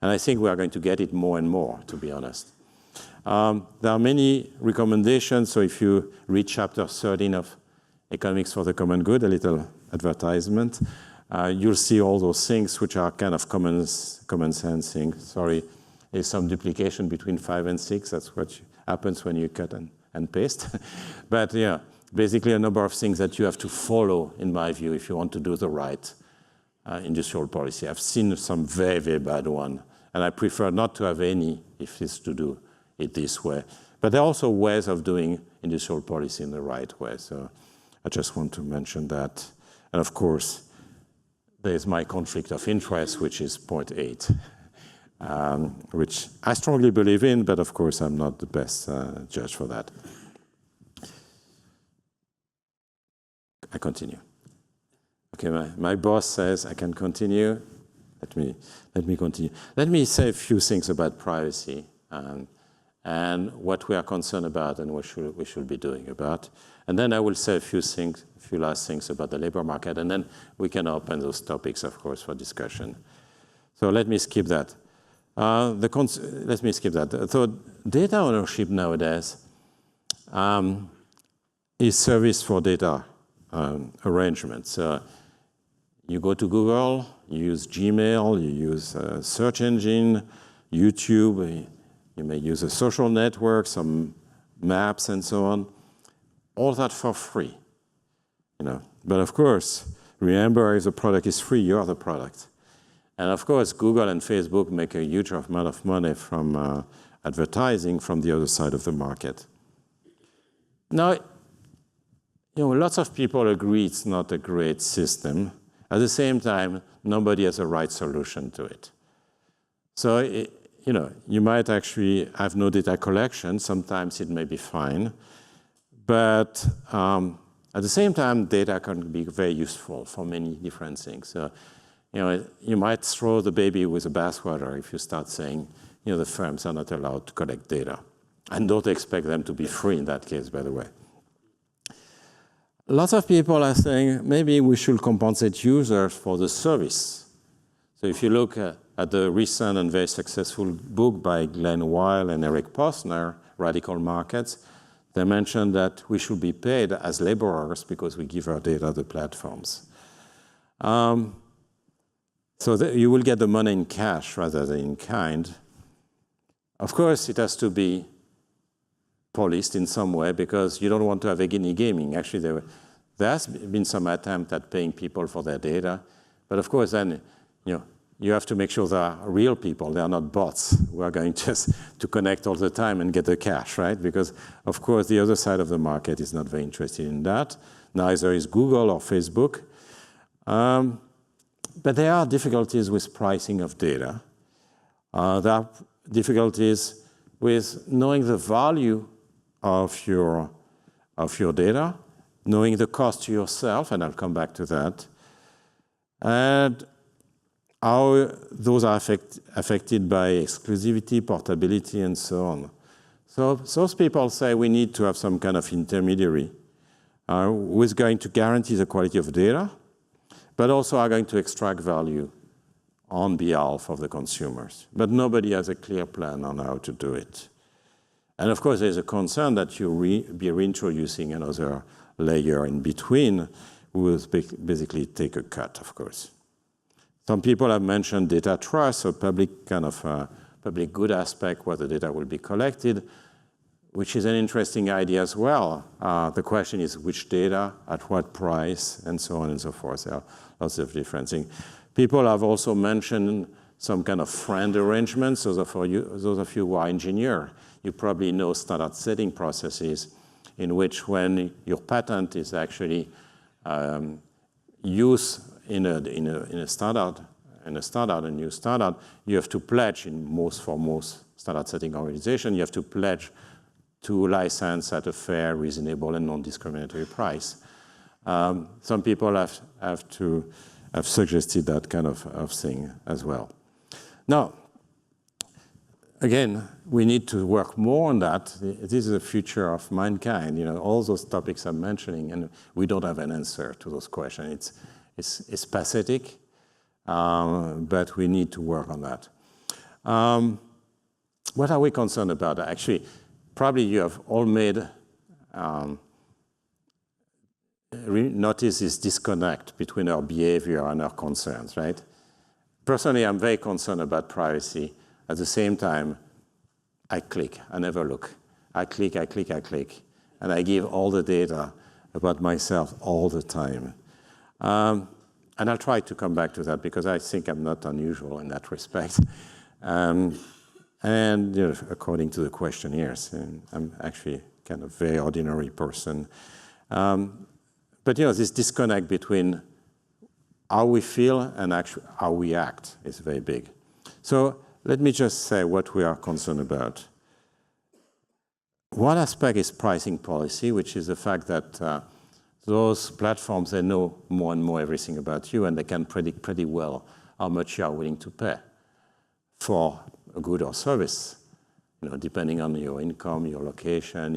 And I think we are going to get it more and more, to be honest. There are many recommendations. So if you read chapter 13 of Economics for the Common Good, a little advertisement, you'll see all those things which are kind of common sense things. Sorry, there's some duplication between 5 and 6. That's what happens when you cut and paste. But yeah, basically a number of things that you have to follow, in my view, if you want to do the right industrial policy. I've seen some very, very bad one, and I prefer not to have any if it's to do it this way. But there are also ways of doing industrial policy in the right way. So I just want to mention that. And of course, there's my conflict of interest, which is point 8, which I strongly believe in, but of course I'm not the best judge for that. I continue. Okay, my boss says I can continue. Let me continue. Let me say a few things about privacy and what we are concerned about and what we should be doing about. And then I will say a few last things about the labor market, and then we can open those topics, of course, for discussion. So let me skip that. Let me skip that. So data ownership nowadays is service for data arrangement. So you go to Google, you use Gmail, you use a search engine, YouTube, you may use a social network, some maps and so on. All that for free. But of course, remember, if the product is free, you are the product. And of course, Google and Facebook make a huge amount of money from advertising from the other side of the market. Now, lots of people agree it's not a great system. At the same time, nobody has a right solution to it. So, you might actually have no data collection. Sometimes it may be fine. But at the same time, data can be very useful for many different things. So, you might throw the baby with the bathwater if you start saying, the firms are not allowed to collect data. And don't expect them to be free in that case, by the way. Lots of people are saying maybe we should compensate users for the service. So if you look at the recent and very successful book by Glenn Weil and Eric Posner, Radical Markets, They mentioned that we should be paid as laborers because we give our data to the platforms. So you will get the money in cash rather than in kind. Of course, it has to be policed in some way because you don't want to have any gaming. Actually, there has been some attempt at paying people for their data. But of course, then you have to make sure they are real people. They are not bots who are going just to connect all the time and get the cash, right? Because, of course, the other side of the market is not very interested in that. Neither is Google or Facebook. But there are difficulties with pricing of data. There are difficulties with knowing the value of your data, knowing the cost to yourself, and I'll come back to that, and how those are affected by exclusivity, portability, and so on. So those people say we need to have some kind of intermediary who is going to guarantee the quality of data, but also are going to extract value on behalf of the consumers. But nobody has a clear plan on how to do it. And of course, there's a concern that you be reintroducing another layer in between who will basically take a cut, of course. Some people have mentioned data trust, so public kind of public good aspect where the data will be collected, which is an interesting idea as well. The question is which data, at what price, and so on and so forth. There are lots of different things. People have also mentioned some kind of friend arrangements. Those of you who are engineers, you probably know standard setting processes in which when your patent is actually used in a new standard, you have to pledge for most standard setting organizations, you have to pledge to license at a fair, reasonable, and non-discriminatory price. Some people have suggested that kind of thing as well. Now, again, we need to work more on that. This is the future of mankind. All those topics I'm mentioning, and we don't have an answer to those questions. It's pathetic, but we need to work on that. What are we concerned about? Actually, probably you have all made notice this disconnect between our behavior and our concerns, right? Personally, I'm very concerned about privacy. At the same time, I click, I never look. I click, and I give all the data about myself all the time. And I'll try to come back to that because I think I'm not unusual in that respect. And according to the questionnaires, I'm actually kind of very ordinary person. But this disconnect between how we feel and actually how we act is very big. So let me just say what we are concerned about. One aspect is pricing policy, which is the fact that those platforms, they know more and more everything about you, and they can predict pretty well how much you are willing to pay for a good or service, depending on your income, your location,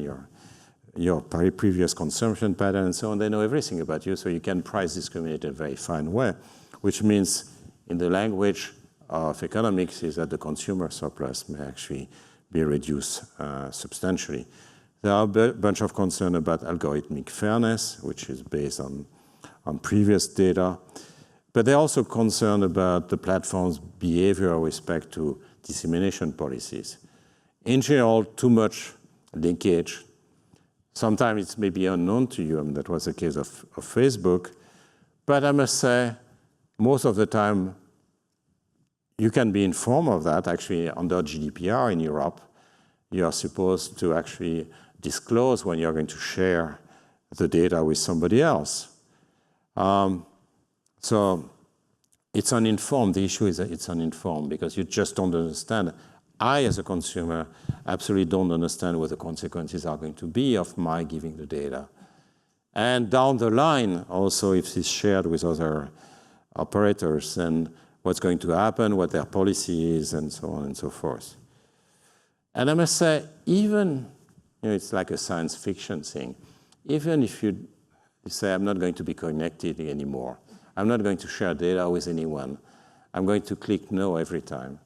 your previous consumption pattern, and so on. They know everything about you, so you can price discriminate in a very fine way, which means in the language of economics is that the consumer surplus may actually be reduced substantially. There are a bunch of concerns about algorithmic fairness, which is based on previous data. But they're also concerned about the platform's behavior with respect to dissemination policies. In general, too much linkage. Sometimes it's maybe unknown to you, and that was the case of Facebook. But I must say, most of the time, you can be informed of that. Actually, under GDPR in Europe, you are supposed to actually disclose when you're going to share the data with somebody else. So it's uninformed. The issue is that it's uninformed because you just don't understand. I, as a consumer, absolutely don't understand what the consequences are going to be of my giving the data. And down the line, also, if it's shared with other operators, and what's going to happen, what their policy is, and so on and so forth. And I must say, even, it's like a science fiction thing, even if you say, I'm not going to be connected anymore, I'm not going to share data with anyone, I'm going to click no every time,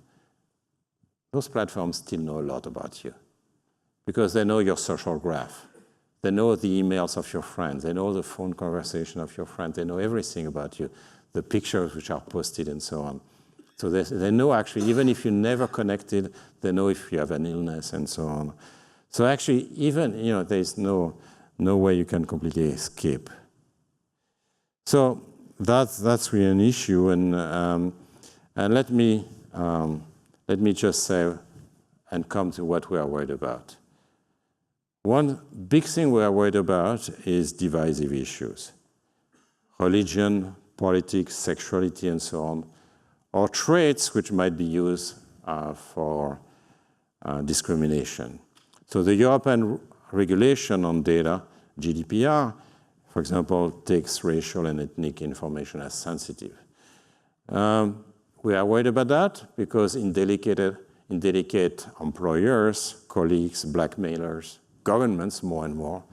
those platforms still know a lot about you because they know your social graph. They know the emails of your friends. They know the phone conversation of your friends. They know everything about you, the pictures which are posted and so on. So they know actually, even if you never connected, they know if you have an illness and so on. So actually, even, there's no way you can completely escape. So that's really an issue, and let me just say and come to what we are worried about. One big thing we are worried about is divisive issues. Religion, politics, sexuality, and so on, or traits which might be used for discrimination. So the European regulation on data, GDPR, for example, takes racial and ethnic information as sensitive. We are worried about that because in delicate employers, colleagues, blackmailers, governments more and more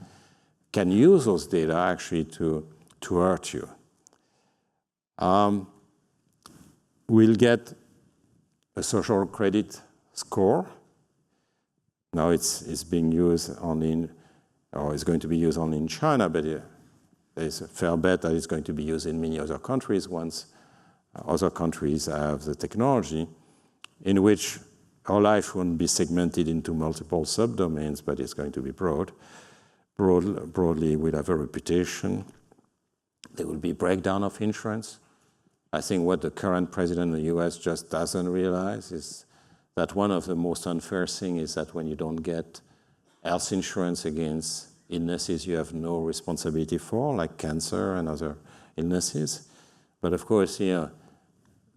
can use those data actually to hurt you. We'll get a social credit score. Now it's being used only or it's going to be used only in China, but there's a fair bet that it's going to be used in many other countries once other countries have the technology, in which our life won't be segmented into multiple subdomains, but it's going to be broadly we'll have a reputation. There will be breakdown of insurance. I think what the current president of the US just doesn't realize is that one of the most unfair things is that when you don't get health insurance against illnesses you have no responsibility for, like cancer and other illnesses. But of course,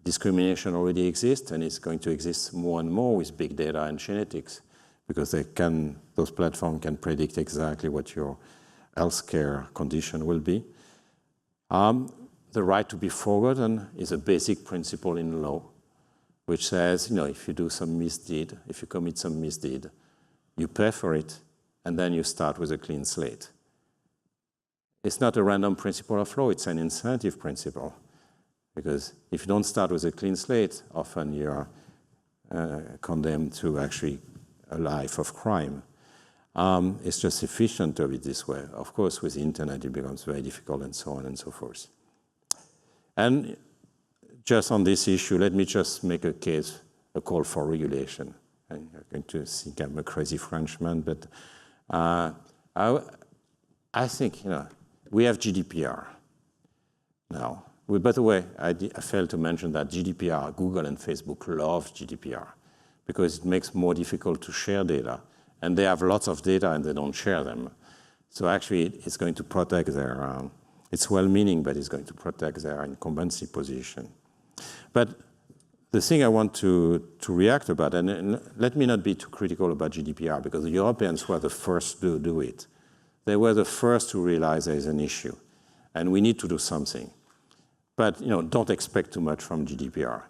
discrimination already exists, and it's going to exist more and more with big data and genetics, because those platforms can predict exactly what your healthcare condition will be. The right to be forgotten is a basic principle in law, which says, if you do some misdeed, if you commit some misdeed, you pay for it, and then you start with a clean slate. It's not a random principle of law, it's an incentive principle. Because if you don't start with a clean slate, often you're condemned to actually a life of crime. It's just efficient to have it this way. Of course, with the internet, it becomes very difficult and so on and so forth. And just on this issue, let me just make a call for regulation. And you're going to think I'm a crazy Frenchman, but I think, we have GDPR now. By the way, I failed to mention that GDPR, Google and Facebook love GDPR because it makes it more difficult to share data. And they have lots of data and they don't share them. So actually, it's going to protect their, it's well-meaning, but it's going to protect their incumbency position. But the thing I want to react about, and let me not be too critical about GDPR, because the Europeans were the first to do it. They were the first to realize there is an issue, and we need to do something. But don't expect too much from GDPR.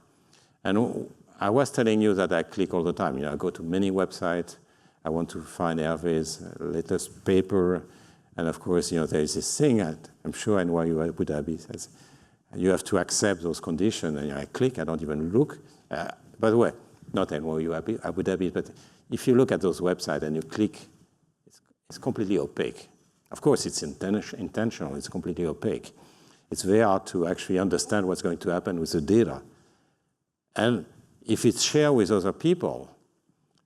And I was telling you that I click all the time. I go to many websites. I want to find Hervé's latest paper. And of course, there is this thing, I'm sure NYUAD Abu Dhabi says, you have to accept those conditions. And I click, I don't even look. By the way, not NYUAD Abu Dhabi, but if you look at those websites and you click, it's completely opaque. Of course, it's intentional, it's completely opaque. It's very hard to actually understand what's going to happen with the data. And if it's shared with other people,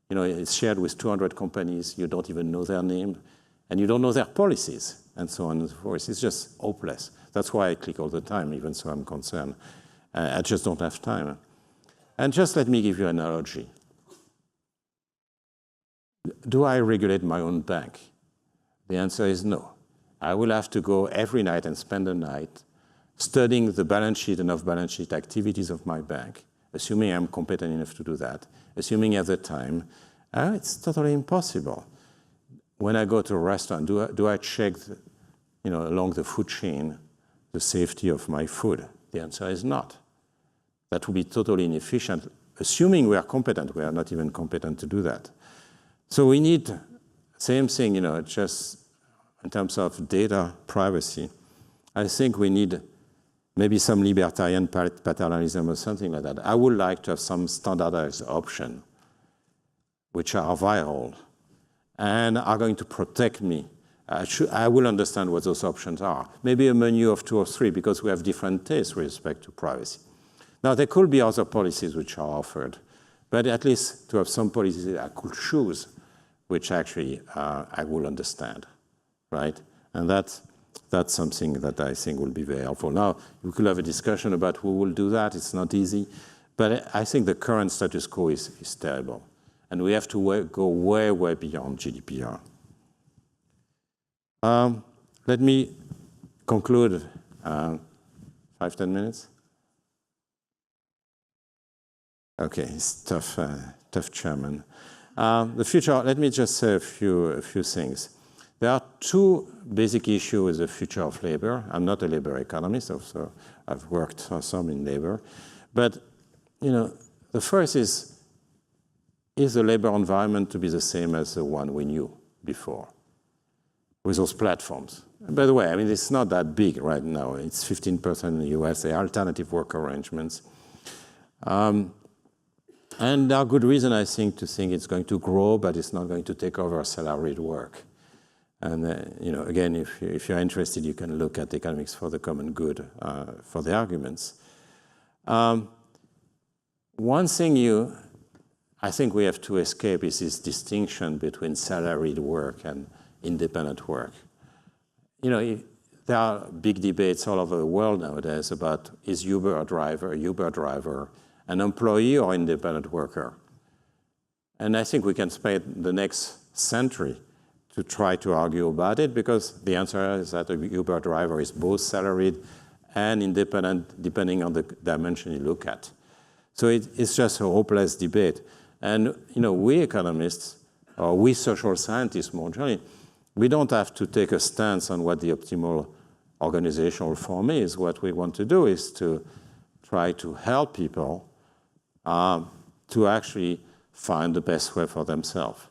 it's shared with 200 companies, you don't even know their name, and you don't know their policies, and so on and so forth. It's just hopeless. That's why I click all the time, even so I'm concerned. I just don't have time. And just let me give you an analogy. Do I regulate my own bank? The answer is no. I will have to go every night and spend the night studying the balance sheet and off-balance sheet activities of my bank, assuming I'm competent enough to do that, assuming I have the time. It's totally impossible. When I go to a restaurant, do I check along the food chain the safety of my food? The answer is not. That would be totally inefficient. Assuming we are competent, we are not even competent to do that. So we need, same thing, just in terms of data privacy, I think we need maybe some libertarian paternalism or something like that. I would like to have some standardized option which are viral and are going to protect me I will understand what those options are. Maybe a menu of 2 or 3 because we have different tastes with respect to privacy. Now, there could be other policies which are offered, but at least to have some policies that I could choose, which actually I will understand, right? And that's something that I think will be very helpful. Now, we could have a discussion about who will do that. It's not easy. But I think the current status quo is terrible. And we have to go way, way beyond GDPR. Let me conclude 5–10 minutes. Okay, it's tough, tough chairman. The future, let me just say a few things. There are 2 basic issues with the future of labor. I'm not a labor economist, so I've worked for some in labor. But, you know, the first is the labor environment to be the same as the one we knew before with those platforms? And by the way, I mean, it's not that big right now. It's 15% in the US, the alternative work arrangements. And there are good reasons, I think, to think it's going to grow, but it's not going to take over salaried work. And, you know, again, if you're interested, you can look at Economics for the Common Good for the arguments. One thing I think we have to escape is this distinction between salaried work and independent work. You know, there are big debates all over the world nowadays about is Uber driver, an employee or independent worker? And I think we can spend the next century to try to argue about it, because the answer is that a Uber driver is both salaried and independent, depending on the dimension you look at. So it's just a hopeless debate. And you know, we economists, or we social scientists more generally, we don't have to take a stance on what the optimal organizational form is. What we want to do is to try to help people to actually find the best way for themselves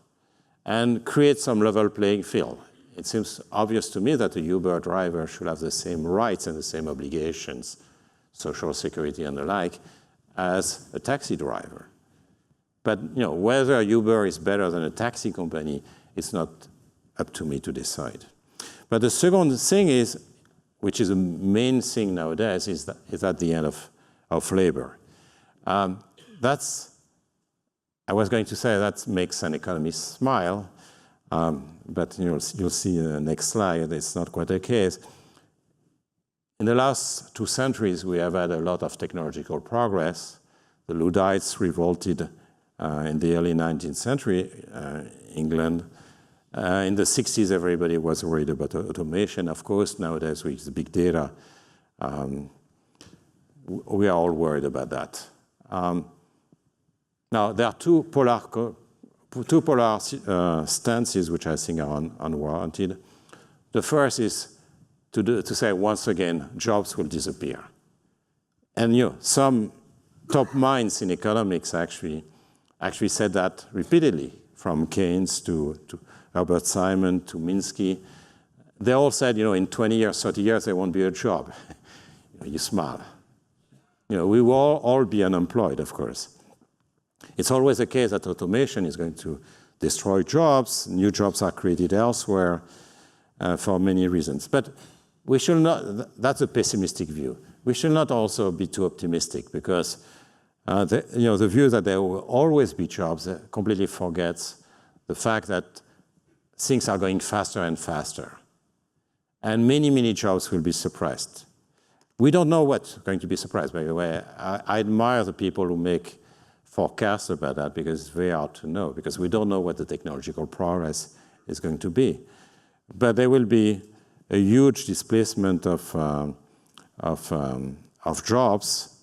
and create some level playing field. It seems obvious to me that a Uber driver should have the same rights and the same obligations, social security and the like, as a taxi driver. But you know, whether Uber is better than a taxi company, it's not up to me to decide. But the second thing is, which is the main thing nowadays, is at the end of labor. I was going to say that makes an economist smile, but you'll see in the next slide, it's not quite the case. In the last 2 centuries, we have had a lot of technological progress. The Luddites revolted in the early 19th century, England. In the 60s, everybody was worried about automation. Of course, nowadays with the big data, we are all worried about that. Now, there are two polar stances which I think are unwarranted. The first is to say, once again, jobs will disappear. And you know, some top minds in economics actually said that repeatedly, from Keynes to Herbert Simon to Minsky. They all said, you know, in 20 years, 30 years, there won't be a job. You smile. You know, we will all be unemployed, of course. It's always the case that automation is going to destroy jobs. New jobs are created elsewhere for many reasons. But we should not, that's a pessimistic view. We should not also be too optimistic, because the view that there will always be jobs completely forgets the fact that things are going faster and faster. And many, many jobs will be suppressed. We don't know what's going to be suppressed, by the way. I admire the people who make forecasts about that, because it's very hard to know, because we don't know what the technological progress is going to be. But there will be a huge displacement of jobs.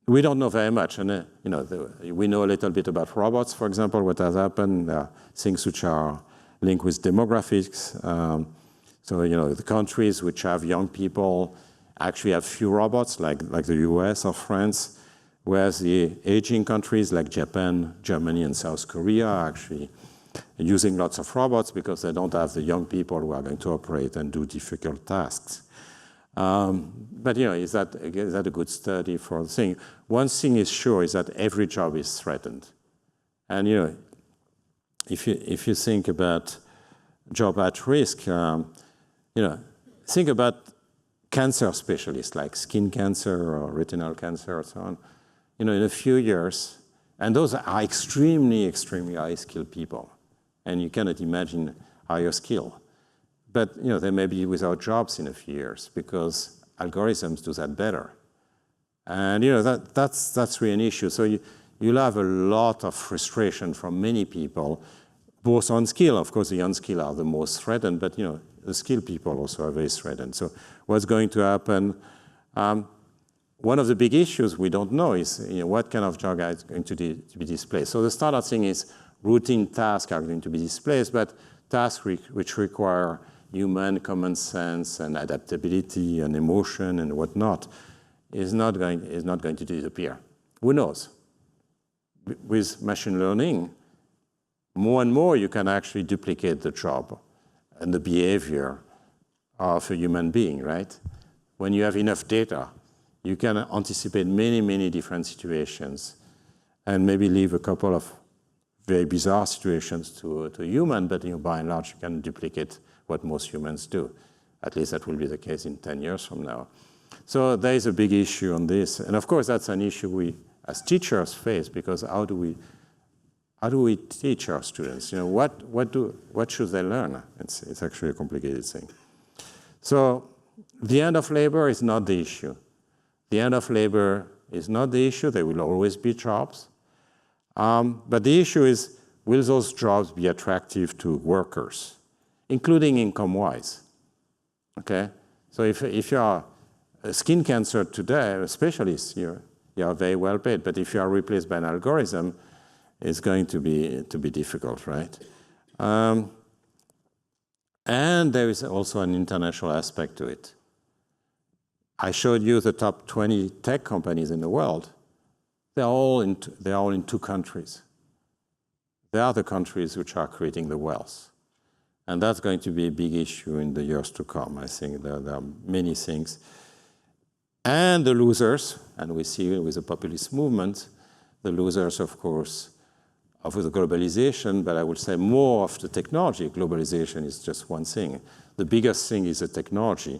We don't know very much, and we know a little bit about robots, for example, what has happened, things which are linked with demographics. So the countries which have young people actually have few robots, like the US or France, whereas the aging countries like Japan, Germany, and South Korea are actually using lots of robots because they don't have the young people who are going to operate and do difficult tasks. But is that a good study for the thing? One thing is sure is that every job is threatened. And if you think about job at risk. Think about cancer specialists like skin cancer or retinal cancer or so on. In a few years, and those are extremely, extremely high-skilled people, and you cannot imagine higher skill. But they may be without jobs in a few years because algorithms do that better. And that's really an issue. So you'll have a lot of frustration from many people, both on skill. Of course, the unskilled are the most threatened, but the skilled people also are very threatened. So what's going to happen? One of the big issues we don't know is what kind of job is going to be displaced. So the standard thing is routine tasks are going to be displaced, but tasks which require human common sense and adaptability and emotion and whatnot is not going to disappear. Who knows? With machine learning, more and more you can actually duplicate the job and the behavior of a human being, right? When you have enough data, you can anticipate many, many different situations and maybe leave a couple of very bizarre situations to a human, but by and large, you can duplicate what most humans do. At least that will be the case in 10 years from now. So there is a big issue on this. And of course, that's an issue we, as teachers, face, because how do we teach our students? What should they learn? It's actually a complicated thing. So the end of labor is not the issue. The end of labor is not the issue. There will always be jobs. But the issue is, will those jobs be attractive to workers, including income-wise? Okay? So if you are a skin cancer today, a specialist, you are very well paid. But if you are replaced by an algorithm, it's going to be difficult, right? And there is also an international aspect to it. I showed you the top 20 tech companies in the world. They're all in two countries. They are the countries which are creating the wealth. And that's going to be a big issue in the years to come. I think there are many things. And the losers, and we see with the populist movement, the losers, of course, of the globalization, but I would say more of the technology. Globalization is just one thing. The biggest thing is the technology.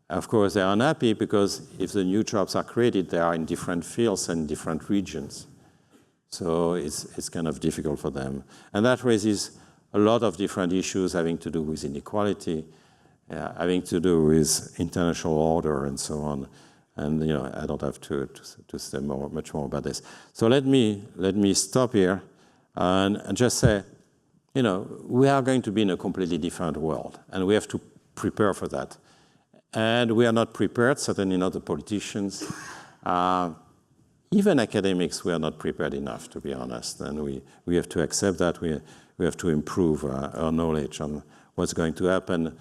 Of course, they are unhappy because if the new jobs are created, they are in different fields and different regions. So it's kind of difficult for them. And that raises a lot of different issues having to do with inequality, having to do with international order and so on. And I don't have to say much more about this. So let me stop here and just say, we are going to be in a completely different world, and we have to prepare for that. And we are not prepared, certainly not the politicians. Even academics, we are not prepared enough, to be honest. And we have to accept that. We have to improve our knowledge on what's going to happen.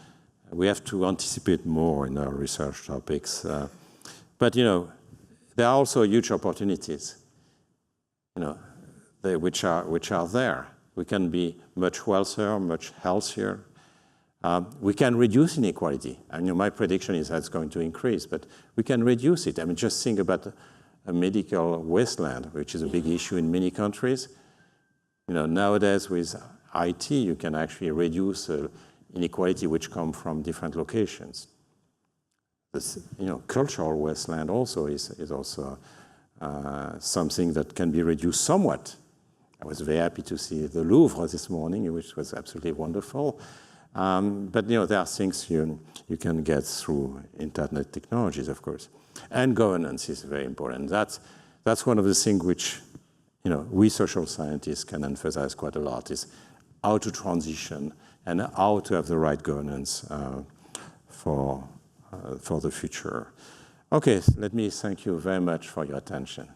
We have to anticipate more in our research topics. But there are also huge opportunities, which are there. We can be much wealthier, much healthier. We can reduce inequality. And my prediction is that it's going to increase, but we can reduce it. I mean, just think about a medical wasteland, which is a big issue in many countries. Nowadays with IT, you can actually reduce inequality which come from different locations. This, cultural wasteland also is also something that can be reduced somewhat. I was very happy to see the Louvre this morning, which was absolutely wonderful. But there are things you can get through internet technologies, of course. And governance is very important. That's one of the things which we social scientists can emphasize quite a lot, is how to transition and how to have the right governance for the future. Okay, let me thank you very much for your attention.